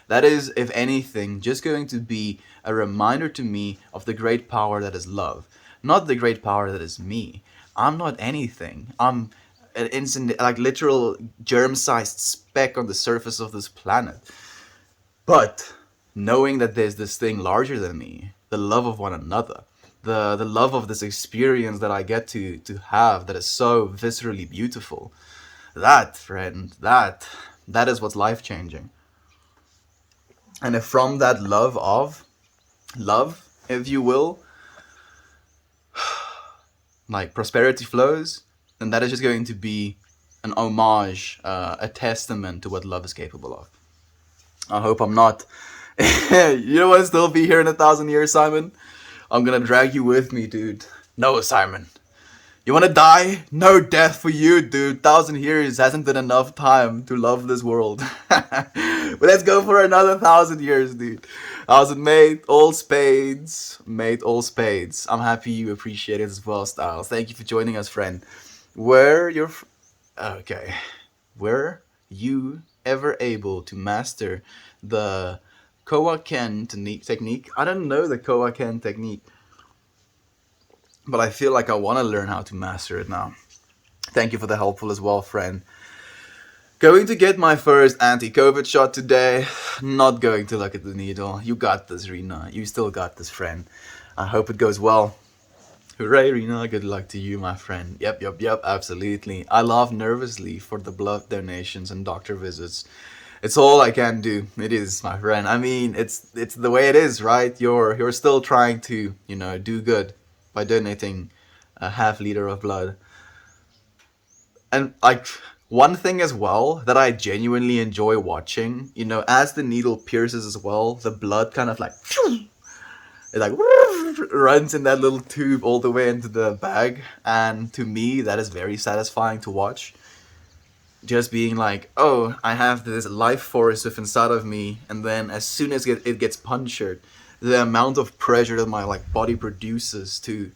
That is, if anything, just going to be a reminder to me of the great power that is love, not the great power that is me. I'm not anything. I'm an instant, like literal germ-sized speck on the surface of this planet. But knowing that there's this thing larger than me, the love of one another, the love of this experience that I get to have that is so viscerally beautiful, that, friend, that is what's life changing. And if from that love, if you will, like prosperity flows, then that is just going to be an homage, a testament to what love is capable of. I hope I'm not. You don't want to still be here in 1,000 years, Simon? I'm gonna drag you with me, dude. No, Simon. You wanna die? No death for you, dude. 1,000 years hasn't been enough time to love this world. But let's go for another 1,000 years, dude. 1,000 mate, all spades. Mate, all spades. I'm happy you appreciate it as well, Styles. Thank you for joining us, friend. Were your... Okay. Were you ever able to master the Kowaken technique? I don't know the Kowaken technique, but I feel like I want to learn how to master it now. Thank you for the helpful as well, friend. Going to get my first anti-COVID shot today. Not going to look at the needle. You got this, Rena. You still got this, friend. I hope it goes well. Hooray, Rena. Good luck to you, my friend. Yep, absolutely. I laugh nervously for the blood donations and doctor visits. It's all I can do. It is, my friend. I mean, it's the way it is, right? You're still trying to, do good by donating a half-liter of blood. And like one thing as well that I genuinely enjoy watching, as the needle pierces as well, the blood kind of like it like runs in that little tube all the way into the bag, and to me that is very satisfying to watch. Just being like, oh, I have this life force within inside of me, and then as soon as it gets punctured, the amount of pressure that my body produces to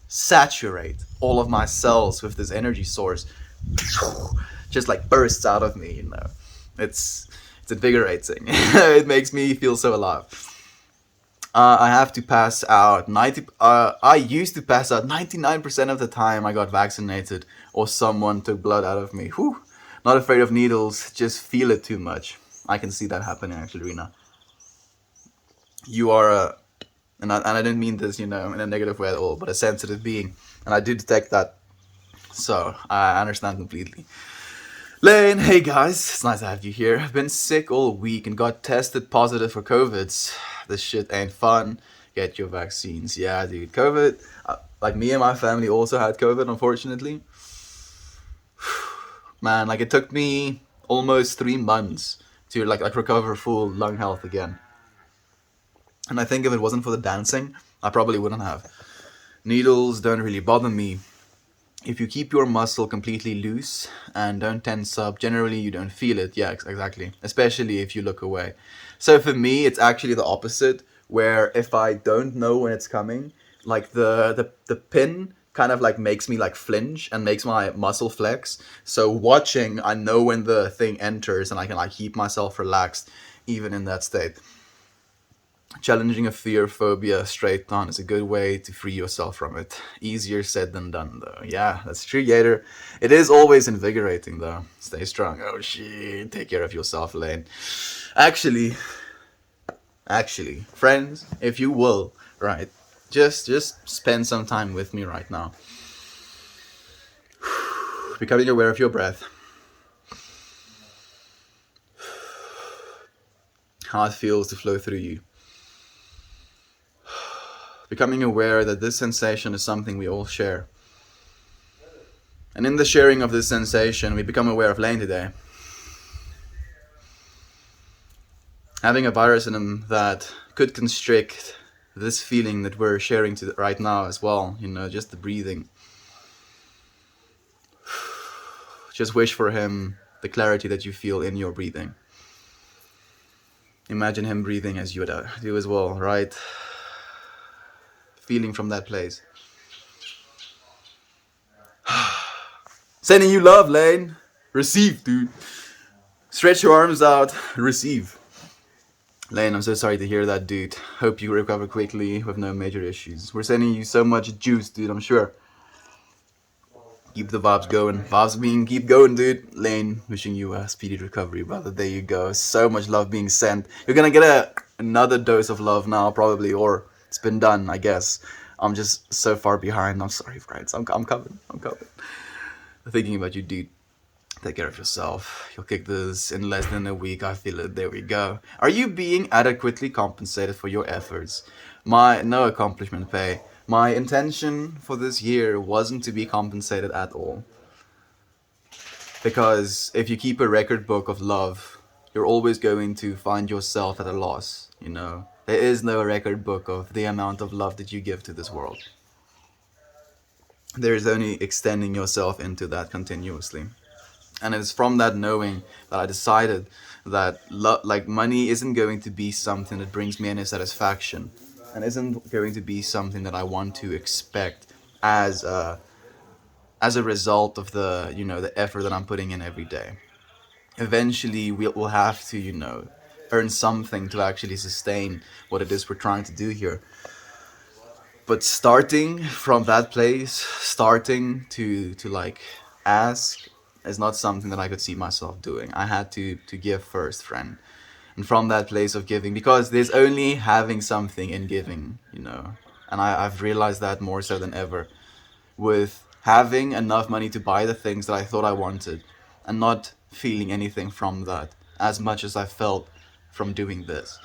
saturate all of my cells with this energy source just bursts out of me. It's invigorating. It makes me feel so alive. I have to pass out 90. I used to pass out 99% of the time I got vaccinated or someone took blood out of me. Whew. Not afraid of needles, just feel it too much. I can see that happening actually, Rena. You are a, and I didn't mean this, in a negative way at all, but a sensitive being, and I do detect that. So I understand completely. Lane, hey guys, it's nice to have you here. I've been sick all week and got tested positive for COVID. This shit ain't fun. get your vaccines. Yeah, dude. COVID, like me and my family also had COVID, unfortunately. Man, like it took me almost 3 months to like recover full lung health again. And I think if it wasn't for the dancing, I probably wouldn't have. Needles don't really bother me. If you keep your muscle completely loose and don't tense up, generally you don't feel it. Yeah, exactly. Especially if you look away. So for me, it's actually the opposite, where if I don't know when it's coming, like the pin kind of like makes me like flinch and makes my muscle flex. So watching, I know when the thing enters and I can like keep myself relaxed even in that state. Challenging a fear phobia straight on is a good way to free yourself from it. Easier said than done, though. Yeah, that's true, Gator. It is always invigorating, though. Stay strong. Oh shit! Take care of yourself, Lane. Actually, friends, if you will, right, just spend some time with me right now. Becoming aware of your breath, how it feels to flow through you. Becoming aware that this sensation is something we all share. And in the sharing of this sensation, we become aware of Lane today. Having a virus in him that could constrict this feeling that we're sharing right now as well, just the breathing. Just wish for him the clarity that you feel in your breathing. Imagine him breathing as you do as well, right? Feeling from that place. Sending you love, Lane. Receive, dude. Stretch your arms out. Receive. Lane, I'm so sorry to hear that, dude. Hope you recover quickly with no major issues. We're sending you so much juice, dude, I'm sure. Keep the vibes going. Vibes being keep going, dude. Lane, wishing you a speedy recovery, brother. There you go. So much love being sent. You're gonna get another dose of love now, probably, or it's been done, I guess. I'm just so far behind. I'm sorry, friends. I'm coming. Thinking about you, dude. Take care of yourself. You'll kick this in less than a week. I feel it. There we go. Are you being adequately compensated for your efforts? No accomplishment pay. My intention for this year wasn't to be compensated at all. Because if you keep a record book of love, you're always going to find yourself at a loss, There is no record book of the amount of love that you give to this world. There is only extending yourself into that continuously. And it's from that knowing that I decided that money isn't going to be something that brings me any satisfaction, and isn't going to be something that I want to expect as a result of the effort that I'm putting in every day. Eventually, we'll have to earn something to actually sustain what it is we're trying to do here. But starting from that place, starting to like ask, is not something that I could see myself doing. I had to give first, friend. And from that place of giving, because there's only having something in giving, And I've realized that more so than ever. With having enough money to buy the things that I thought I wanted, and not feeling anything from that, as much as I felt from doing this.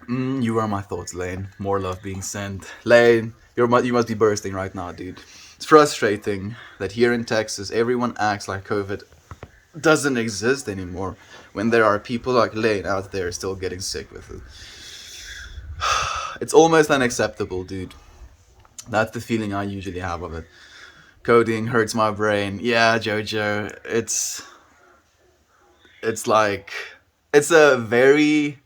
You are my thoughts, Lane. More love being sent. Lane, you must be bursting right now, dude. It's frustrating that here in Texas, everyone acts like COVID doesn't exist anymore, when there are people like Lane out there still getting sick with it. It's almost unacceptable, dude. That's the feeling I usually have of it. Coding hurts my brain. Yeah, Jojo, it's like, it's a very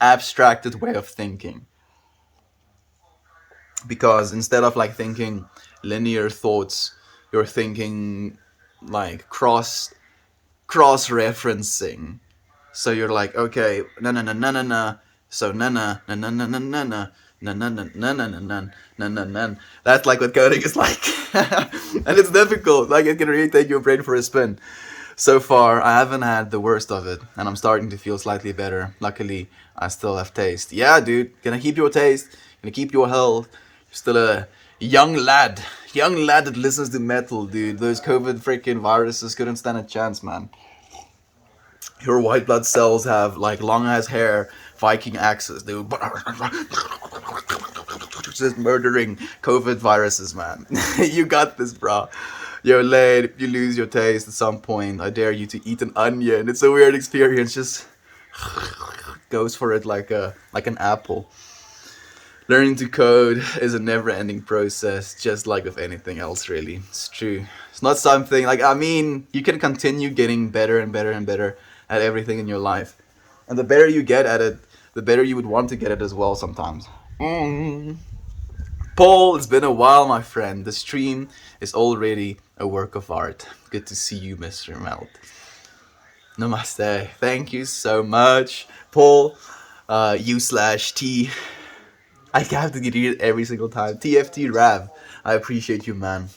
abstracted way of thinking. Because instead of like thinking linear thoughts, you're thinking like cross referencing. So you're like, okay, na na na na na na, so na na na na na na na na na na na na na na na na na. That's like what coding is like, and it's difficult. Like it can really take your brain for a spin. So far, I haven't had the worst of it, and I'm starting to feel slightly better. Luckily, I still have taste. Yeah, dude, gonna keep your taste, gonna keep your health. You're still a young lad that listens to metal, dude. Those COVID freaking viruses couldn't stand a chance, man. Your white blood cells have like long ass hair Viking axes, dude. Just murdering COVID viruses, man. You got this, bro. You're late. If you lose your taste at some point, I dare you to eat an onion. It's a weird experience. Just goes for it like an apple. Learning to code is a never-ending process, just like with anything else, really. It's true. It's not something like, I mean, you can continue getting better and better and better at everything in your life, and the better you get at it, the better you would want to get it as well. Sometimes. Paul, it's been a while, my friend. The stream is already a work of art. Good to see you, Mr. Melt. Namaste. Thank you so much, Paul. U slash T. I have to read it every single time. TFT Rav. I appreciate you, man.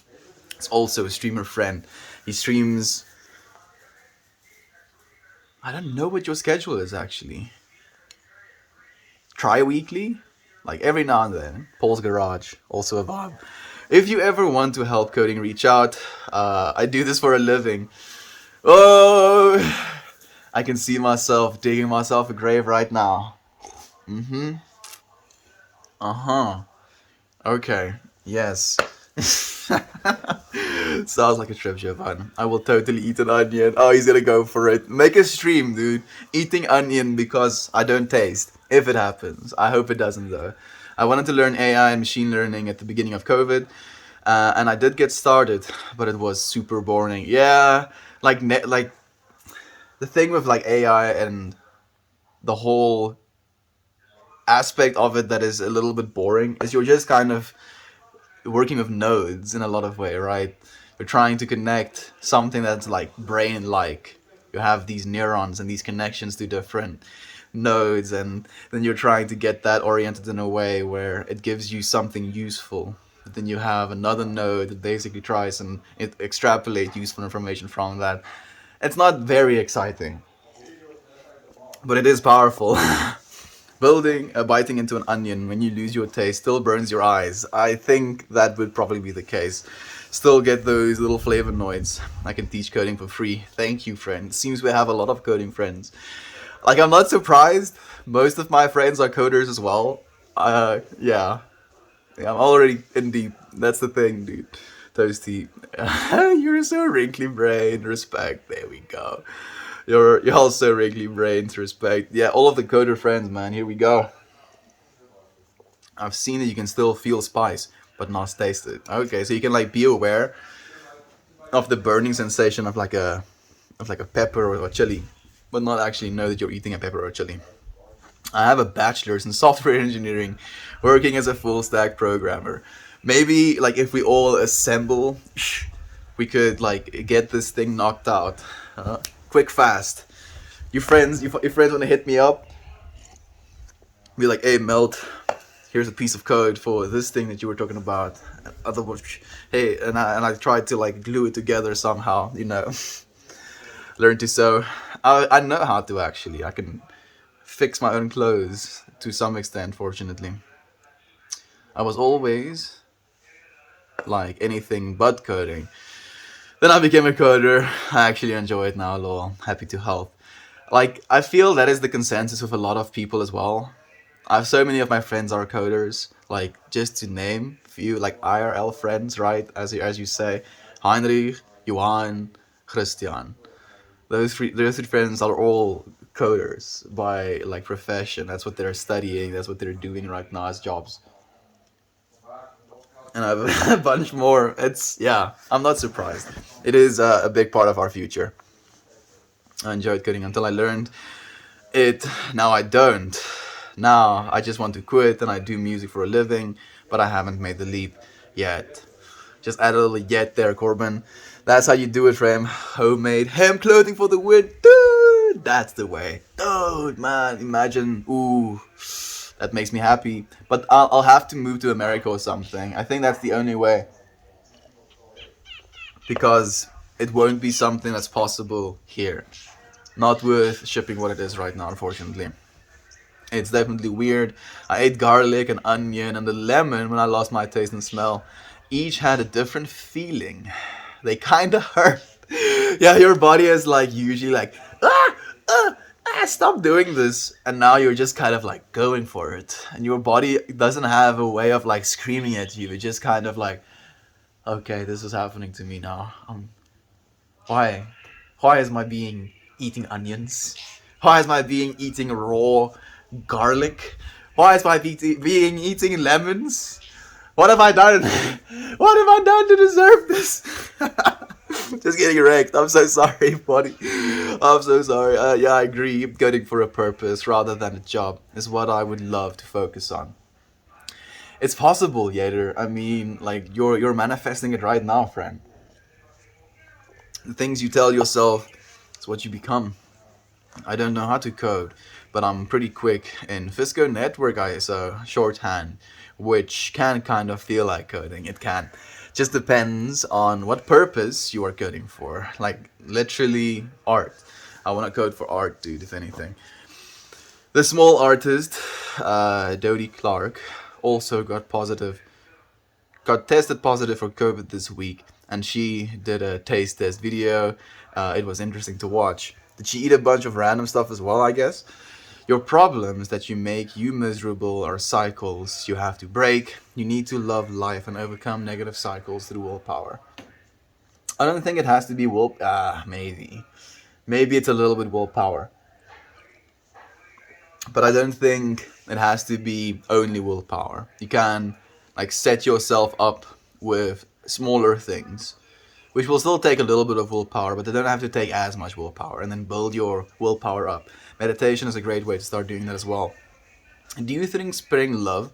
It's also a streamer friend. He streams. I don't know what your schedule is actually. Tri-weekly? Like every now and then. Paul's Garage. Also a vibe. If you ever want to help coding, reach out. I do this for a living. Oh, I can see myself digging myself a grave right now. Mm-hmm. Uh-huh. Okay. Yes. Sounds like a trip, Jovan. I will totally eat an onion. Oh, he's gonna go for it. Make a stream, dude. Eating onion because I don't taste. If it happens. I hope it doesn't, though. I wanted to learn AI and machine learning at the beginning of COVID. And I did get started, but it was super boring. Yeah, like the thing with like AI and the whole aspect of it that is a little bit boring is you're just kind of working with nodes in a lot of way, right? You're trying to connect something that's like brain like. You have these neurons and these connections to different nodes, and then you're trying to get that oriented in a way where it gives you something useful. But then you have another node that basically tries and it extrapolate useful information from that. It's not very exciting, but it is powerful. Biting into an onion when you lose your taste still burns your eyes. I think that would probably be the case. Still get those little flavonoids. I can teach coding for free. Thank you, friend. It seems we have a lot of coding friends. Like, I'm not surprised. Most of my friends are coders as well. Yeah. Yeah, I'm already in deep. That's the thing, dude. Toasty. You're so wrinkly brain. Respect. There we go. You're also wrinkly brains. Respect. Yeah, all of the coder friends, man. Here we go. I've seen that you can still feel spice, but not taste it. Okay, so you can like be aware of the burning sensation of like a pepper or chili, but not actually know that you're eating a pepper or chili. I have a bachelor's in software engineering, working as a full stack programmer. Maybe like if we all assemble, we could like get this thing knocked out, quick, fast. Your friends want to hit me up. Be like, hey, Melt, here's a piece of code for this thing that you were talking about. Otherwise, hey, and I tried to like glue it together somehow, you know. Learn to sew. I know how to actually. I can fix my own clothes to some extent, fortunately. I was always like anything but coding. Then I became a coder. I actually enjoy it now, lol. Happy to help. Like, I feel that is the consensus with a lot of people as well. I have so many of my friends are coders. Like, just to name a few, like IRL friends, right? As you say, Heinrich, Johan, Christian. Those three friends are all coders by like profession. That's what they're studying. That's what they're doing right now as jobs. And I have a bunch more. Yeah, I'm not surprised. It is a big part of our future. I enjoyed coding until I learned it. Now I don't. Now I just want to quit and I do music for a living, but I haven't made the leap yet. Just add a little yet there, Corbin. That's how you do it, Rem. Homemade hem clothing for the win. Dude, that's the way. Dude, man, imagine. Ooh, that makes me happy. But I'll have to move to America or something. I think that's the only way. Because it won't be something that's possible here. Not with shipping what it is right now, unfortunately. It's definitely weird. I ate garlic and onion and the lemon when I lost my taste and smell. Each had a different feeling. They kinda hurt. Yeah, your body is like usually like ah, stop doing this. And now you're just kind of like going for it. And your body doesn't have a way of like screaming at you. It's just kind of like, okay, this is happening to me now. Why? Why is my being eating onions? Why is my being eating raw garlic? Why is my being eating lemons? What have I done? What have I done to deserve this? Just getting wrecked. I'm so sorry, buddy. I'm so sorry. Yeah, I agree. Going for a purpose rather than a job is what I would love to focus on. It's possible, Yader. I mean, like you're manifesting it right now, friend. The things you tell yourself is what you become. I don't know how to code, but I'm pretty quick in Fisco Network ISO shorthand, which can kind of feel like coding. It can. Just depends on what purpose you are coding for. Like literally art. I want to code for art, dude, if anything. The small artist, Dodie Clark, also got tested positive for COVID this week, and she did a taste test video. It was interesting to watch. Did she eat a bunch of random stuff as well, I guess? Your problems that you make you miserable are cycles you have to break. You need to love life and overcome negative cycles through willpower. I don't think it has to be will. Maybe. Maybe it's a little bit willpower. But I don't think it has to be only willpower. You can like set yourself up with smaller things, which will still take a little bit of willpower, but they don't have to take as much willpower, and then build your willpower up. Meditation is a great way to start doing that as well. Do you think spreading love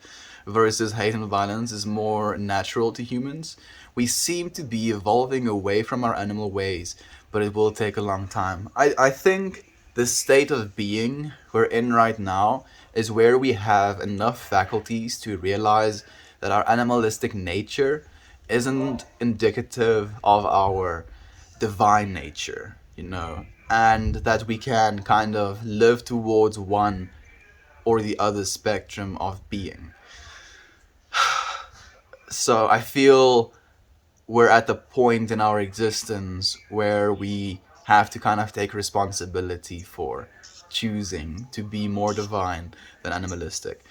versus hate and violence is more natural to humans? We seem to be evolving away from our animal ways, but it will take a long time. I think the state of being we're in right now is where we have enough faculties to realize that our animalistic nature isn't indicative of our divine nature, and that we can kind of live towards one or the other spectrum of being. So I feel we're at the point in our existence where we have to kind of take responsibility for choosing to be more divine than animalistic.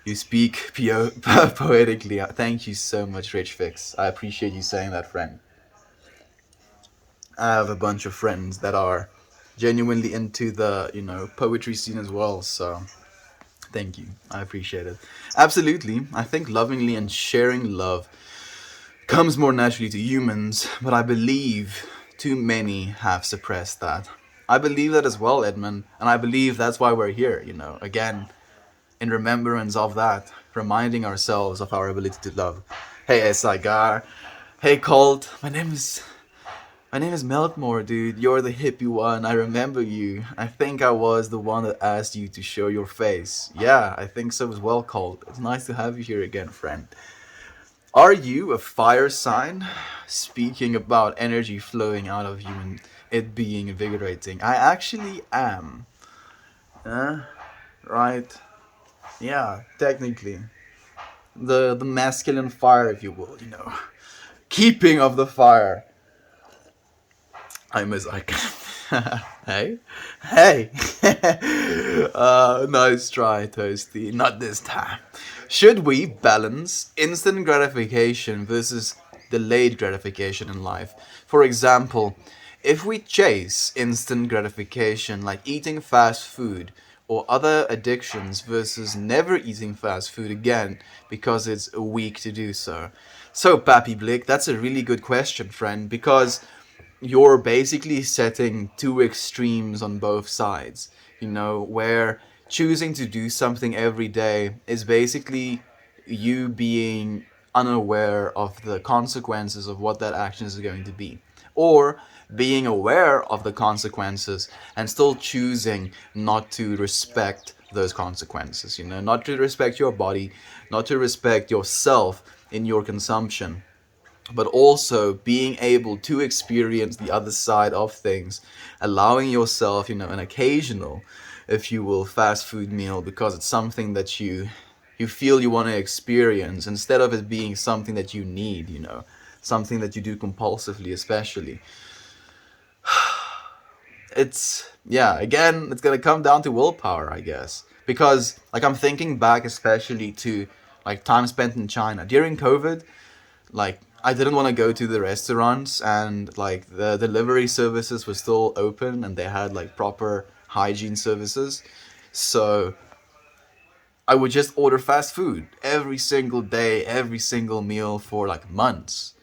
You speak poetically. Thank you so much, Rich Fix. I appreciate you saying that, friend. I have a bunch of friends that are genuinely into the, poetry scene as well, so thank you. I appreciate it. Absolutely. I think lovingly and sharing love comes more naturally to humans, but I believe too many have suppressed that. I believe that as well, Edmund, and I believe that's why we're here, again, in remembrance of that, reminding ourselves of our ability to love. Hey, Saigar. Hey, Colt. My name is Melkmore, dude. You're the hippie one. I remember you. I think I was the one that asked you to show your face. Yeah, I think so as well, Colt. It's nice to have you here again, friend. Are you a fire sign? Speaking about energy flowing out of you and it being invigorating, I actually am. Right. Yeah, technically. The masculine fire, if you will, Keeping of the fire. I miss Icon. Hey? Hey! Nice try, Toasty. Not this time. Should we balance instant gratification versus delayed gratification in life? For example, if we chase instant gratification like eating fast food or other addictions versus never eating fast food again because it's weak to do so. So, Pappy Blick, that's a really good question, friend, because you're basically setting two extremes on both sides, where choosing to do something every day is basically you being unaware of the consequences of what that action is going to be. Or being aware of the consequences and still choosing not to respect those consequences, not to respect your body, not to respect yourself in your consumption, but also being able to experience the other side of things, allowing yourself, an occasional, if you will, fast food meal because it's something that you feel you want to experience instead of it being something that you need, something that you do compulsively, especially. it's, yeah, again, it's gonna come down to willpower, I guess. Because like I'm thinking back especially to like time spent in China during COVID. Like I didn't want to go to the restaurants, and like the delivery services were still open and they had like proper hygiene services. So I would just order fast food every single day, every single meal for like months.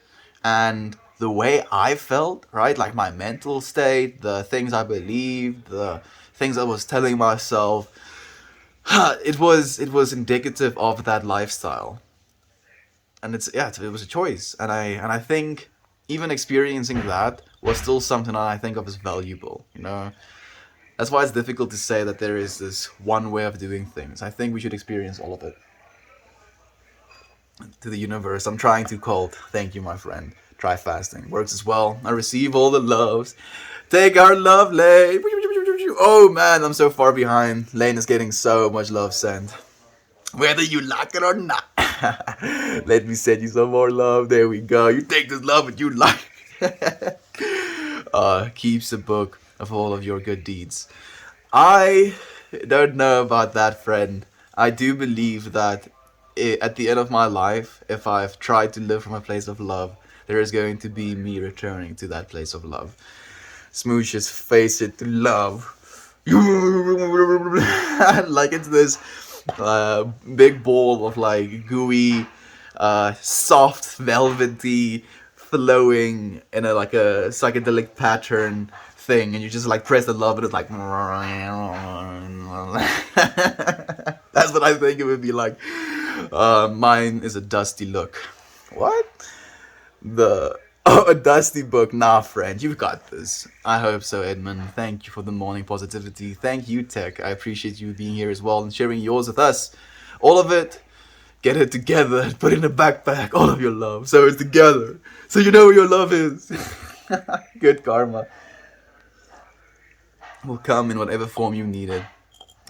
And the way I felt, right, like my mental state, the things I believed, the things I was telling myself, it was indicative of that lifestyle. And it's, yeah, it was a choice. And I think even experiencing that was still something that I think of as valuable, you know. That's why it's difficult to say that there is this one way of doing things. I think we should experience all of it. To the universe, I'm trying to call. Thank you, my friend. Try fasting. Works as well. I receive all the loves. Take our love, Lane. Oh man, I'm so far behind. Lane is getting so much love sent. Whether you like it or not. Let me send you some more love. There we go. You take this love and you like. Keeps a book of all of your good deeds. I don't know about that, friend. I do believe that at the end of my life, if I've tried to live from a place of love, there is going to be me returning to that place of love. Smooches face it to love. Like it's this big ball of like gooey, soft, velvety, flowing in a like a psychedelic pattern thing, and you just like press the love, and it's like that's what I think it would be like. Mine is a dusty look. What? The Oh, a dusty book. Nah, friend, you've got this. I hope so, Edmund. Thank you for the morning positivity. Thank you, Tech. I appreciate you being here as well and sharing yours with us. All of it, get it together, put it in a backpack, all of your love, so it's together. So you know where your love is. Good karma will come in whatever form you need it.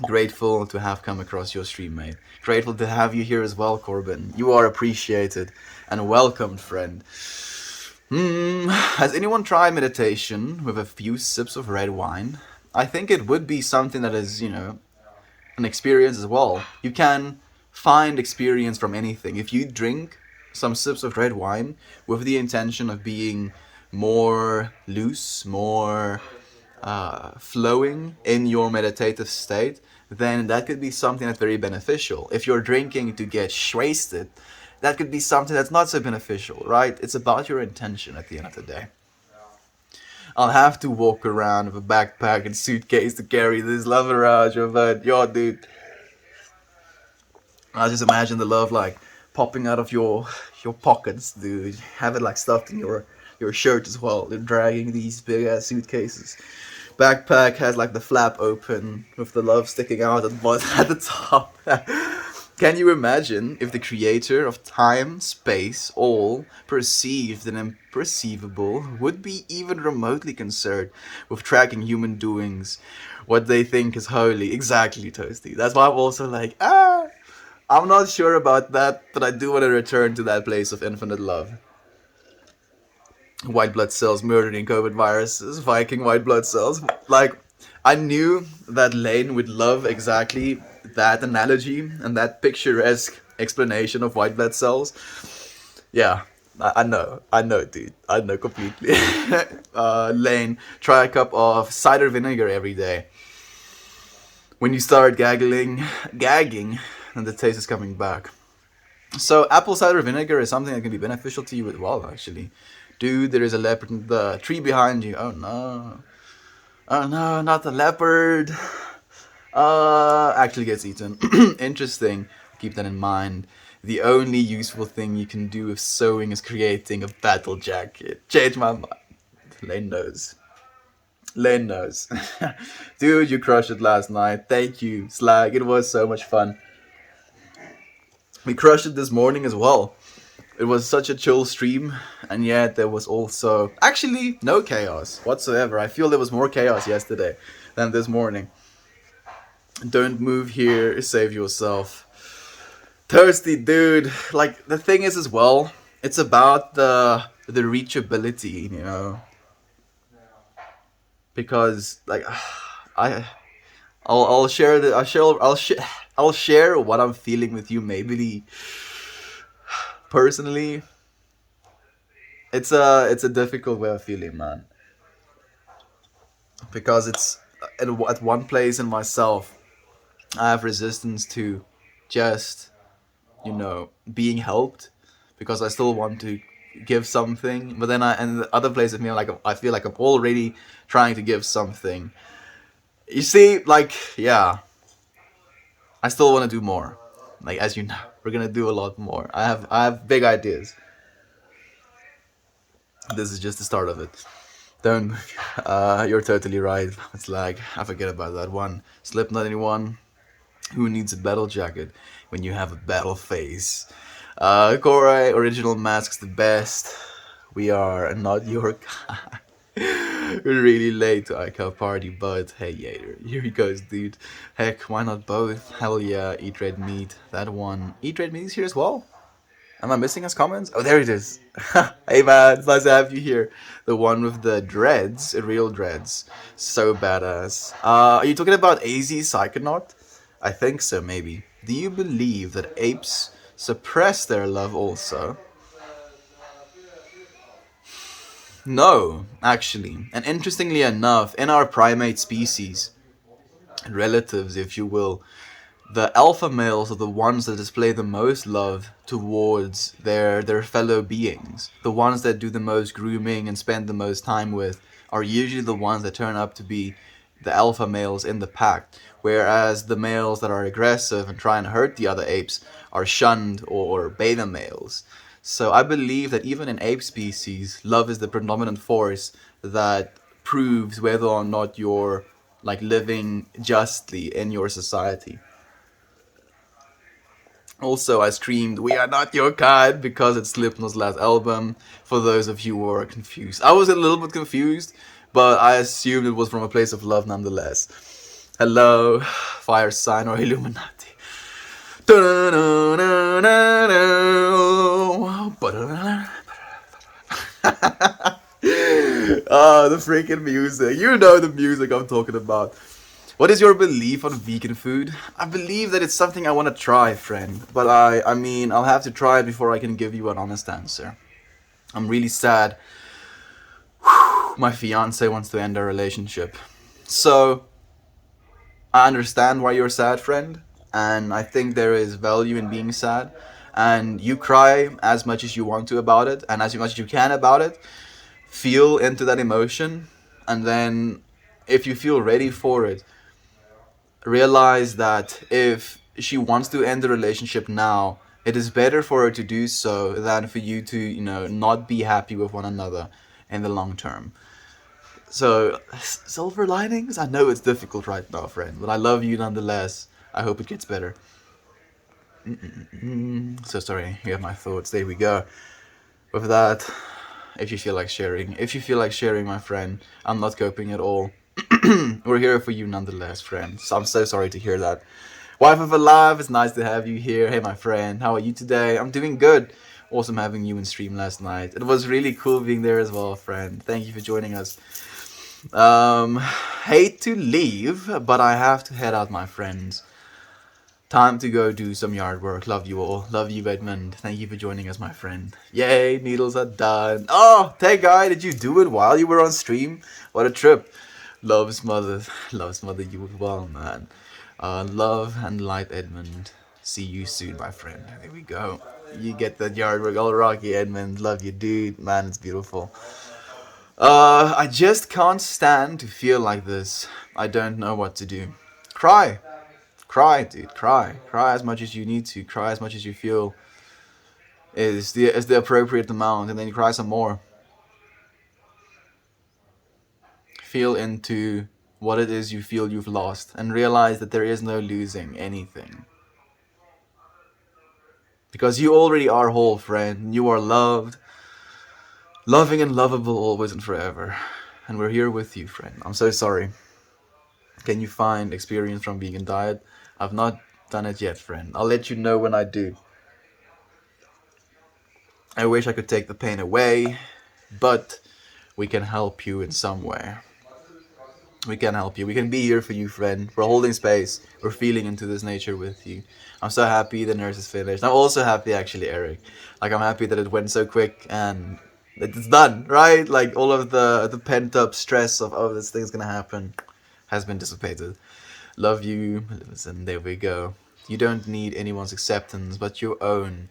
Grateful to have come across your stream, mate. Grateful to have you here as well, Corbin. You are appreciated and welcomed, friend. Has anyone tried meditation with a few sips of red wine? I think it would be something that is, an experience as well. You can find experience from anything. If you drink some sips of red wine with the intention of being more loose, more flowing in your meditative state, then that could be something that's very beneficial. If you're drinking to get wasted, that could be something that's not so beneficial, right? It's about your intention at the end of the day. I'll have to walk around with a backpack and suitcase to carry this love around, but yo, dude, I just imagine the love like popping out of your pockets, dude. Have it like stuffed in your shirt as well. They're dragging these big ass suitcases. Backpack has like the flap open with the love sticking out at the top. Can you imagine if the creator of time, space, all, perceived and imperceivable, would be even remotely concerned with tracking human doings, what they think is holy? Exactly, Toasty. That's why I'm also like, I'm not sure about that, but I do want to return to that place of infinite love. White blood cells murdering COVID viruses, Viking white blood cells. Like, I knew that Lane would love exactly that analogy and that picturesque explanation of white blood cells. Yeah, I know, dude. I know completely. Lane, try a cup of cider vinegar every day. When you start gagging, and the taste is coming back. So apple cider vinegar is something that can be beneficial to you as well, actually. Dude, there is a leopard in the tree behind you. Oh no. Oh no, not the leopard. Actually gets eaten. Interesting. Keep that in mind. The only useful thing you can do with sewing is creating a battle jacket. Change my mind. Lane knows. Lane knows. Dude, you crushed it last night. Thank you, Slag. It was so much fun. We crushed it this morning as well. It was such a chill stream, and yet there was also actually no chaos whatsoever. I feel there was more chaos yesterday than this morning. Don't move here, save yourself. Thirsty, dude. Like, the thing is as well, it's about the reachability, because like I I'll share the I'll share what I'm feeling with you. Maybe personally, it's a difficult way of feeling, man, because it's at one place in myself I have resistance to just being helped, because I still want to give something, but then and the other place of me, like I feel like I'm already trying to give something. You see, like, yeah, I still want to do more. Like, as you know, we're gonna do a lot more. I have big ideas. This is just the start of it. Don't move. You're totally right. It's like I forget about that one. Slipknot, anyone? Who needs a battle jacket when you have a battle face? Korai, original mask's the best. We are not your guy. We're really late to ICAO party, but hey, Yater, here he goes, dude. Heck, why not both? Hell yeah, eat red meat. That one. Eat red meat is here as well? Am I missing his comments? Oh, there it is. Hey man, it's nice to have you here. The one with the dreads, real dreads. So badass. Are you talking about AZ Psychonaut? I think so, maybe. Do you believe that apes suppress their love also? No, actually. And interestingly enough, in our primate species, relatives, if you will, the alpha males are the ones that display the most love towards their fellow beings. The ones that do the most grooming and spend the most time with are usually the ones that turn up to be the alpha males in the pack, whereas the males that are aggressive and try and hurt the other apes are shunned or beta males. So I believe that even in ape species, love is the predominant force that proves whether or not you're like living justly in your society. Also, I streamed "We Are Not Your Kind" because it's Slipknot's last album. For those of you who are confused, I was a little bit confused, but I assumed it was from a place of love nonetheless. Hello, fire sign or Illuminati. Ah, the freaking music. You know the music I'm talking about. What is your belief on vegan food? I believe that it's something I want to try, friend. But I mean, I'll have to try it before I can give you an honest answer. I'm really sad. My fiance wants to end our relationship. So, I understand why you're sad, friend. And I think there is value in being sad. And you cry as much as you want to about it, and as much as you can about it. Feel into that emotion. And then, if you feel ready for it, realize that if she wants to end the relationship now, it is better for her to do so than for you to, not be happy with one another in the long term. So, silver linings? I know it's difficult right now, friend, but I love you nonetheless. I hope it gets better. So sorry, you have my thoughts. There we go. With that, if you feel like sharing, my friend, I'm not coping at all. We're here for you nonetheless, friend. So I'm so sorry to hear that. Wife of Alive, it's nice to have you here. Hey, my friend, how are you today? I'm doing good. Awesome having you in stream last night. It was really cool being there as well, friend. Thank you for joining us. Hate to leave, but I have to head out, my friends. Time to go do some yard work. Love you all. Love you, Edmund. Thank you for joining us, my friend. Yay, needles are done. Oh, hey, guy, did you do it while you were on stream? What a trip. Loves mother. Loves mother you as well, man. Love and light, Edmund. See you soon, my friend. There we go. You get that yard work all rocky, Edmund. Love you, dude. Man, it's beautiful. I just can't stand to feel like this. I don't know what to do. Cry. Cry, dude. Cry. Cry as much as you need to. Cry as much as you feel is the appropriate amount, and then you cry some more. Feel into what it is you feel you've lost, and realize that there is no losing anything. Because you already are whole, friend. You are loved, loving and lovable always and forever. And we're here with you, friend. I'm so sorry. Can you find experience from vegan diet? I've not done it yet, friend. I'll let you know when I do. I wish I could take the pain away, but we can help you in some way. We can help you. We can be here for you, friend. We're holding space. We're feeling into this nature with you. I'm so happy the nurse is finished. I'm also happy, actually, Eric. Like, I'm happy that it went so quick and that it's done, right? Like, all of the pent up stress of, oh, this thing's gonna happen has been dissipated. Love you. Listen, there we go. You don't need anyone's acceptance but your own.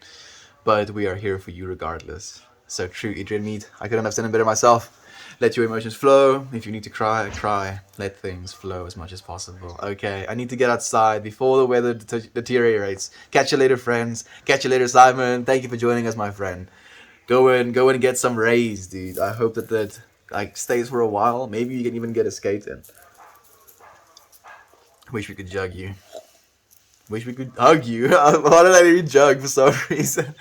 But we are here for you regardless. So true, Adrian Mead. I couldn't have said it better myself. Let your emotions flow. If you need to cry, cry. Let things flow as much as possible. Okay, I need to get outside before the weather deteriorates. Catch you later, friends. Catch you later, Simon. Thank you for joining us, my friend. Go and get some rays, dude. I hope that like stays for a while. Maybe you can even get a skate in. Wish we could jug you. Wish we could hug you. Why did I need jug for some reason?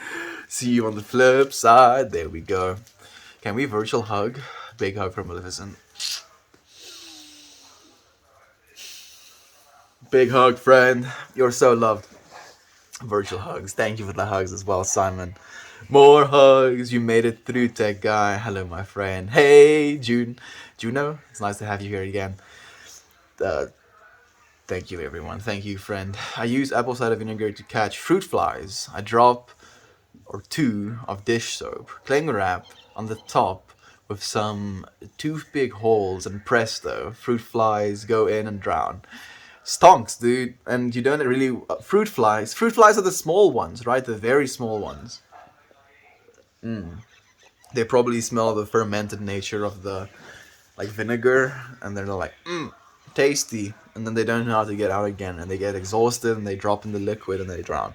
See you on the flip side. There we go. Can we virtual hug? Big hug from Maleficent. Big hug, friend. You're so loved. Virtual hugs. Thank you for the hugs as well, Simon. More hugs. You made it through, Tech Guy. Hello, my friend. Hey, June. Juno. It's nice to have you here again. Uh, Thank you, everyone. Thank you, friend. I use apple cider vinegar to catch fruit flies. I drop or two of dish soap, cling wrap on the top with some toothpick holes, and presto, fruit flies go in and drown. Stonks, dude. And you don't really fruit flies. Fruit flies are the small ones, right? The very small ones. They probably smell the fermented nature of the like vinegar, and they're like, tasty. And then they don't know how to get out again, and they get exhausted, and they drop in the liquid, and they drown.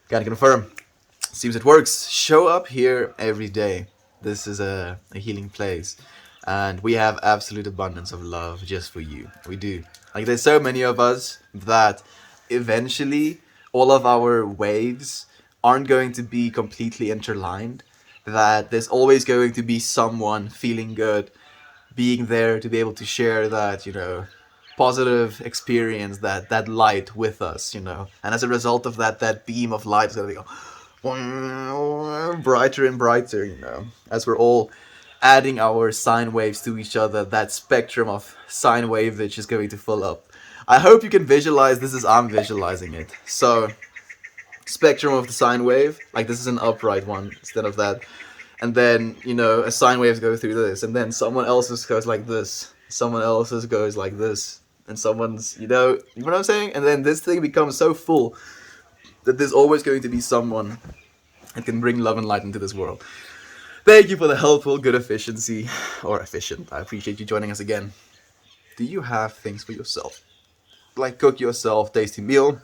Can confirm. Seems it works. Show up here every day. This is a healing place. And we have absolute abundance of love just for you. We do. Like, there's so many of us that eventually all of our waves aren't going to be completely interlined. That there's always going to be someone feeling good, being there to be able to share that, positive experience, that light with us, And as a result of that, that beam of light is going to go brighter and brighter, as we're all adding our sine waves to each other. That spectrum of sine wavage is going to fill up. I hope you can visualize this as I'm visualizing it. So, spectrum of the sine wave, like this is an upright one instead of that. And then, a sine wave goes through this, and then someone else's goes like this, someone else's goes like this, and someone's, you know what I'm saying? And then this thing becomes so full that there's always going to be someone that can bring love and light into this world. Thank you for the helpful, good efficiency, or efficient. I appreciate you joining us again. Do you have things for yourself? Like cook yourself tasty meal.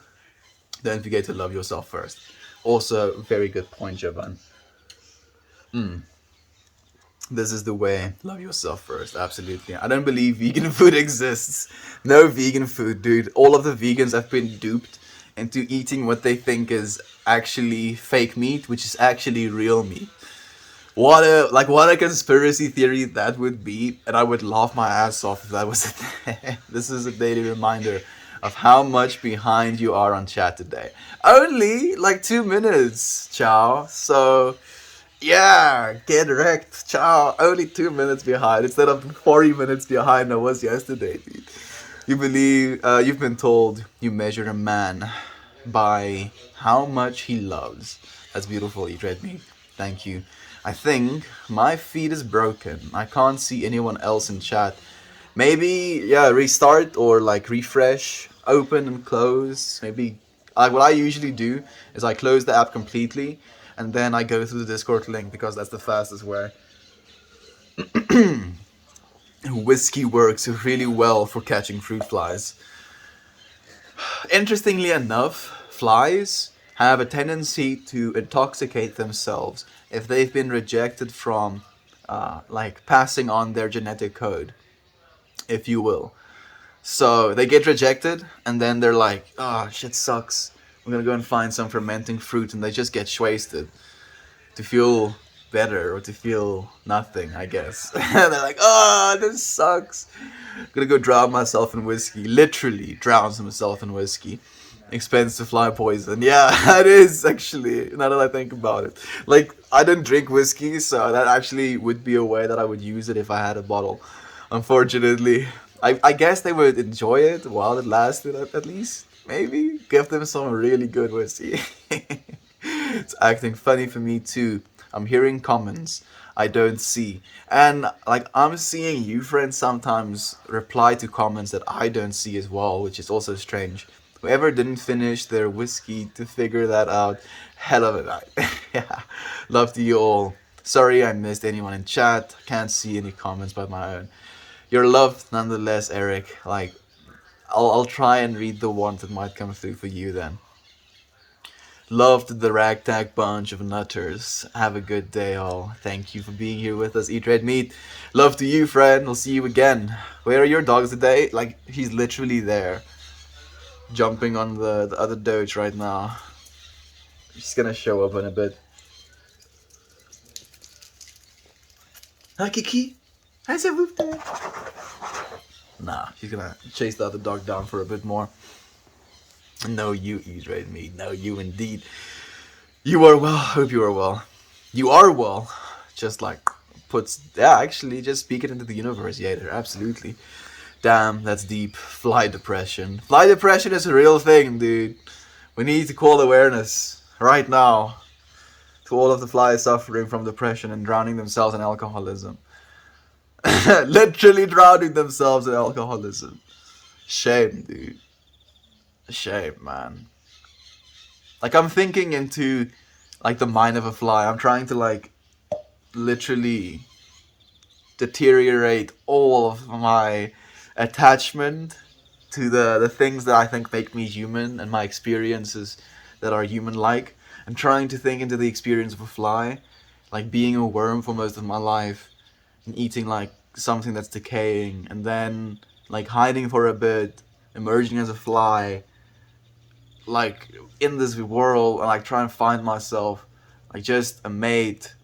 Don't forget to love yourself first. Also, very good point, Jovan. This is the way. Love yourself first. Absolutely. I don't believe vegan food exists. No vegan food, dude. All of the vegans have been duped into eating what they think is actually fake meat, which is actually real meat. What a conspiracy theory that would be, and I would laugh my ass off if that was a thing. This is a daily reminder of how much behind you are on chat today. Only like 2 minutes, ciao. So yeah, get wrecked, ciao. Only 2 minutes behind instead of 40 minutes behind I was yesterday, dude. You believe you've been told you measure a man by how much he loves. That's beautiful, you read me. Thank you. I think my feed is broken. I can't see anyone else in chat. Maybe, yeah, restart or like refresh, open and close. Maybe, like what I usually do is I close the app completely and then I go through the Discord link because that's the fastest way. Whiskey works really well for catching fruit flies. Interestingly enough, flies have a tendency to intoxicate themselves if they've been rejected from like passing on their genetic code, if you will. So they get rejected and then they're like, oh, shit sucks. I'm gonna go and find some fermenting fruit, and they just get wasted to feel better or to feel nothing, I guess. They're like, oh, this sucks. I'm gonna go drown myself in whiskey. Literally drowns himself in whiskey. Expensive fly poison. Yeah, it is actually, now that I think about it. Like, I don't drink whiskey, so that actually would be a way that I would use it if I had a bottle. Unfortunately, I guess they would enjoy it while it lasted, at least. Maybe give them some really good whiskey. It's acting funny for me too. I'm hearing comments I don't see. And like I'm seeing you friends sometimes reply to comments that I don't see as well, which is also strange. Whoever didn't finish their whiskey to figure that out, hell of a night. Yeah. Love to you all. Sorry I missed anyone in chat. Can't see any comments but my own. You're loved nonetheless, Eric. Like I'll try and read the ones that might come through for you then. Loved the ragtag bunch of nutters. Have a good day, all. Thank you for being here with us. Eat red meat. Love to you, friend. I'll see you again. Where are your dogs today? Like, he's literally there. Jumping on the other doge right now. He's gonna show up in a bit. Hi, Kiki. How's it with there? Nah, he's gonna chase the other dog down for a bit more. No, you eat red meat. No, you indeed. You are well. Hope you are well. You are well. Just like puts. Yeah, actually, just speak it into the universe, Yater. Absolutely. Damn, that's deep. Fly depression. Fly depression is a real thing, dude. We need to call awareness right now to all of the flies suffering from depression and drowning themselves in alcoholism. Literally drowning themselves in alcoholism. Shame, dude. Shame, man. Like I'm thinking into like the mind of a fly. I'm trying to like literally deteriorate all of my attachment to the things that I think make me human and my experiences that are human like. I'm trying to think into the experience of a fly, like being a worm for most of my life and eating like something that's decaying and then like hiding for a bit, emerging as a fly, like in this world and like try and find myself like just a mate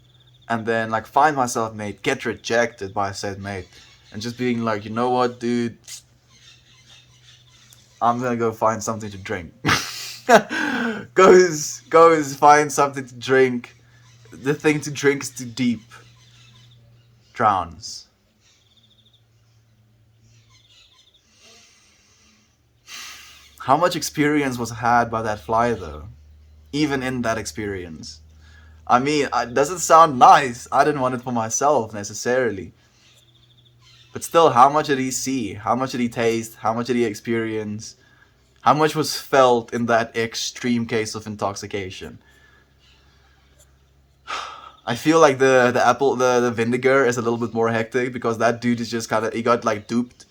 and then like find myself mate, get rejected by said mate and just being like, you know what, dude, I'm gonna go find something to drink. goes find something to drink. The thing to drink is too deep. Drowns. How much experience was had by that fly though? Even in that experience. I mean, it doesn't sound nice. I didn't want it for myself necessarily. But still, how much did he see? How much did he taste? How much did he experience? How much was felt in that extreme case of intoxication? I feel like the vinegar is a little bit more hectic because that dude is just he got like duped.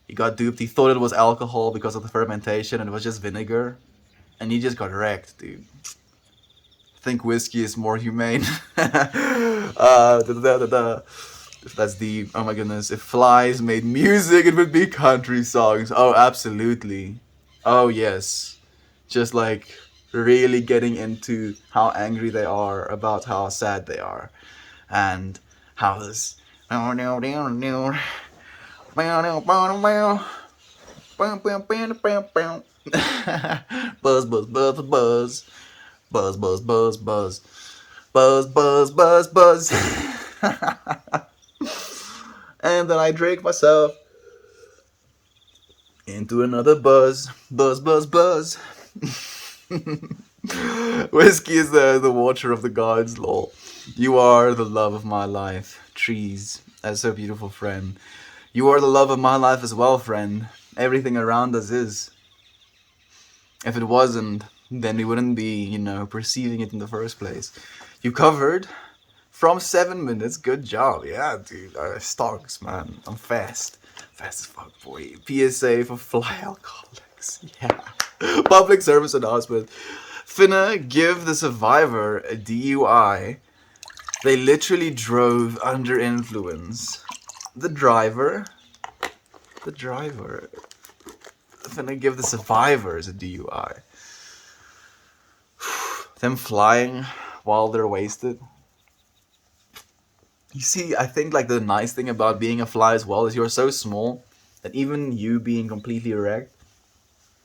He got duped. He thought it was alcohol because of the fermentation and it was just vinegar. And he just got wrecked, dude. I think whiskey is more humane. That's deep. Oh my goodness. If flies made music, it would be country songs. Oh, absolutely. Oh, yes. Just like really getting into how angry they are about how sad they are. And how this. Buzz, buzz, buzz, buzz. Buzz, buzz, buzz, buzz. Buzz, buzz, buzz, buzz. And then I drink myself into another buzz. Buzz, buzz, buzz. Whiskey is the water of the gods, lol. You are the love of my life. Trees, that's so beautiful, friend. You are the love of my life as well, friend. Everything around us is. If it wasn't, then we wouldn't be, perceiving it in the first place. You covered from 7 minutes. Good job. Yeah, dude. Stonks, man. I'm fast. Fast as fuck, boy. PSA for fly alcoholics. Yeah. Public service announcement. Finna give the survivor a DUI. They literally drove under influence. The driver. Finna give the survivors a DUI. Them flying while they're wasted. You see, I think like the nice thing about being a fly as well is you're so small that even you being completely erect,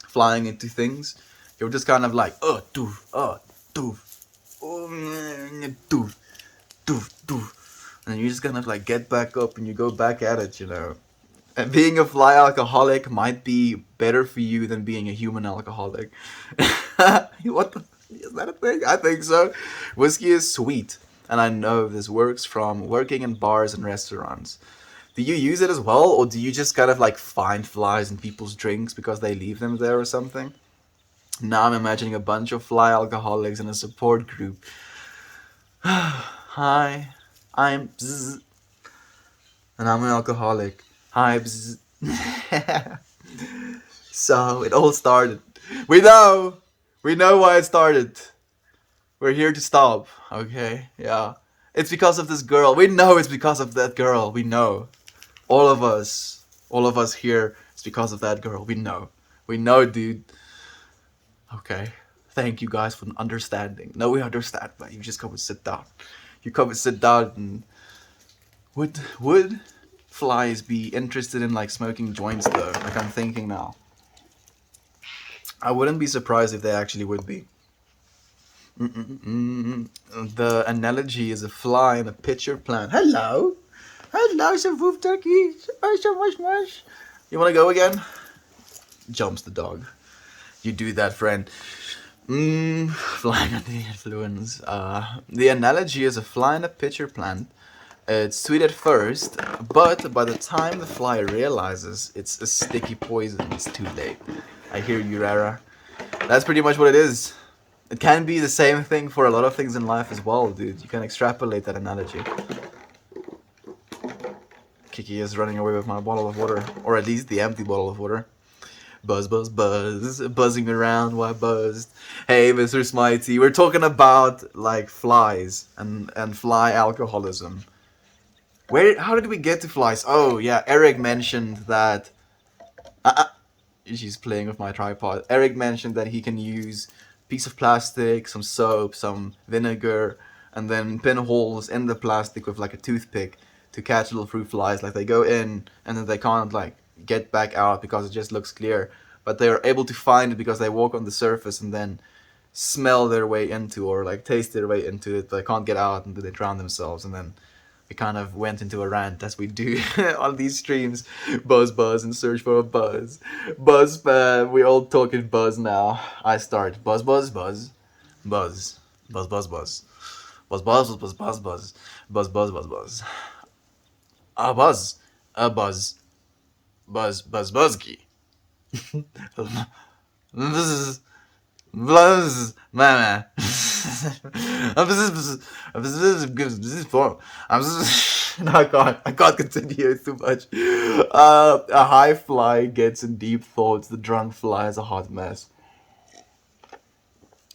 flying into things, you're just kind of like, doof, doof, doof, doof, doof. And you just kind of like get back up and you go back at it, Being a fly alcoholic might be better for you than being a human alcoholic. What the? Is that a thing? I think so. Whiskey is sweet, and I know this works from working in bars and restaurants. Do you use it as well, or do you just kind of like find flies in people's drinks because they leave them there or something? Now I'm imagining a bunch of fly alcoholics in a support group. Hi, I'm Bzz, and I'm an alcoholic. Hi, Bzz. So it all started. We know! We know why it started. We're here to stop, okay? Yeah. It's because of this girl. We know it's because of that girl. We know. All of us here, it's because of that girl. We know. We know, dude. Okay. Thank you guys for understanding. No, we understand, but you just come and sit down. You come and sit down and would flies be interested in like smoking joints though? Like I'm thinking now. I wouldn't be surprised if they actually would be. Mm-mm-mm. The analogy is a fly in a pitcher plant. Hello, hello, some woof turkey. Oh, so much, much. You want to go again? Jumps the dog. You do that, friend. Flying under the influence. The analogy is a fly in a pitcher plant. It's sweet at first, but by the time the fly realizes it's a sticky poison, it's too late. I hear you, Rara. That's pretty much what it is. It can be the same thing for a lot of things in life as well, dude. You can extrapolate that analogy. Kiki is running away with my bottle of water, or at least the empty bottle of water. Buzz, buzz, buzz, buzzing around, why buzzed? Hey, Mr. Smitey, we're talking about like flies and fly alcoholism. How did we get to flies? Oh yeah, Eric mentioned that. She's playing with my tripod. Eric mentioned that he can use a piece of plastic, some soap, some vinegar, and then pin holes in the plastic with like a toothpick to catch little fruit flies. Like they go in and then they can't like get back out because it just looks clear. But they are able to find it because they walk on the surface and then smell their way into or like taste their way into it. But they can't get out and they drown themselves. And then we kind of went into a rant as we do on these streams. Buzz, buzz, and search for a buzz. Buzz, we're all talking buzz now. I start. Buzz, buzz, buzz. Buzz. Buzz, buzz, buzz. Buzz, buzz, buzz, buzz, buzz. Buzz, buzz, buzz, buzz. A buzz. A buzz. Buzz, buzz, buzzkey. This is buzz, mama. No, I can't continue. It's too much. A high fly gets in deep thoughts. The drunk fly is a hot mess.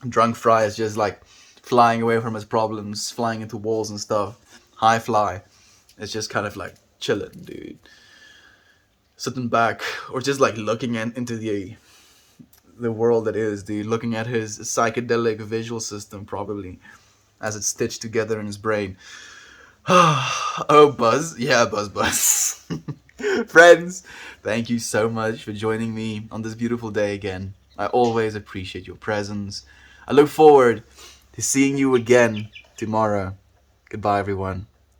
Drunk fly is just like flying away from his problems, flying into walls and stuff. High fly is just kind of like chilling, dude. Sitting back or just like looking into the world that is, dude. Looking at his psychedelic visual system probably as it's stitched together in his brain. Oh, Buzz. Yeah, Buzz, Buzz. Friends, thank you so much for joining me on this beautiful day again. I always appreciate your presence. I look forward to seeing you again tomorrow. Goodbye, everyone.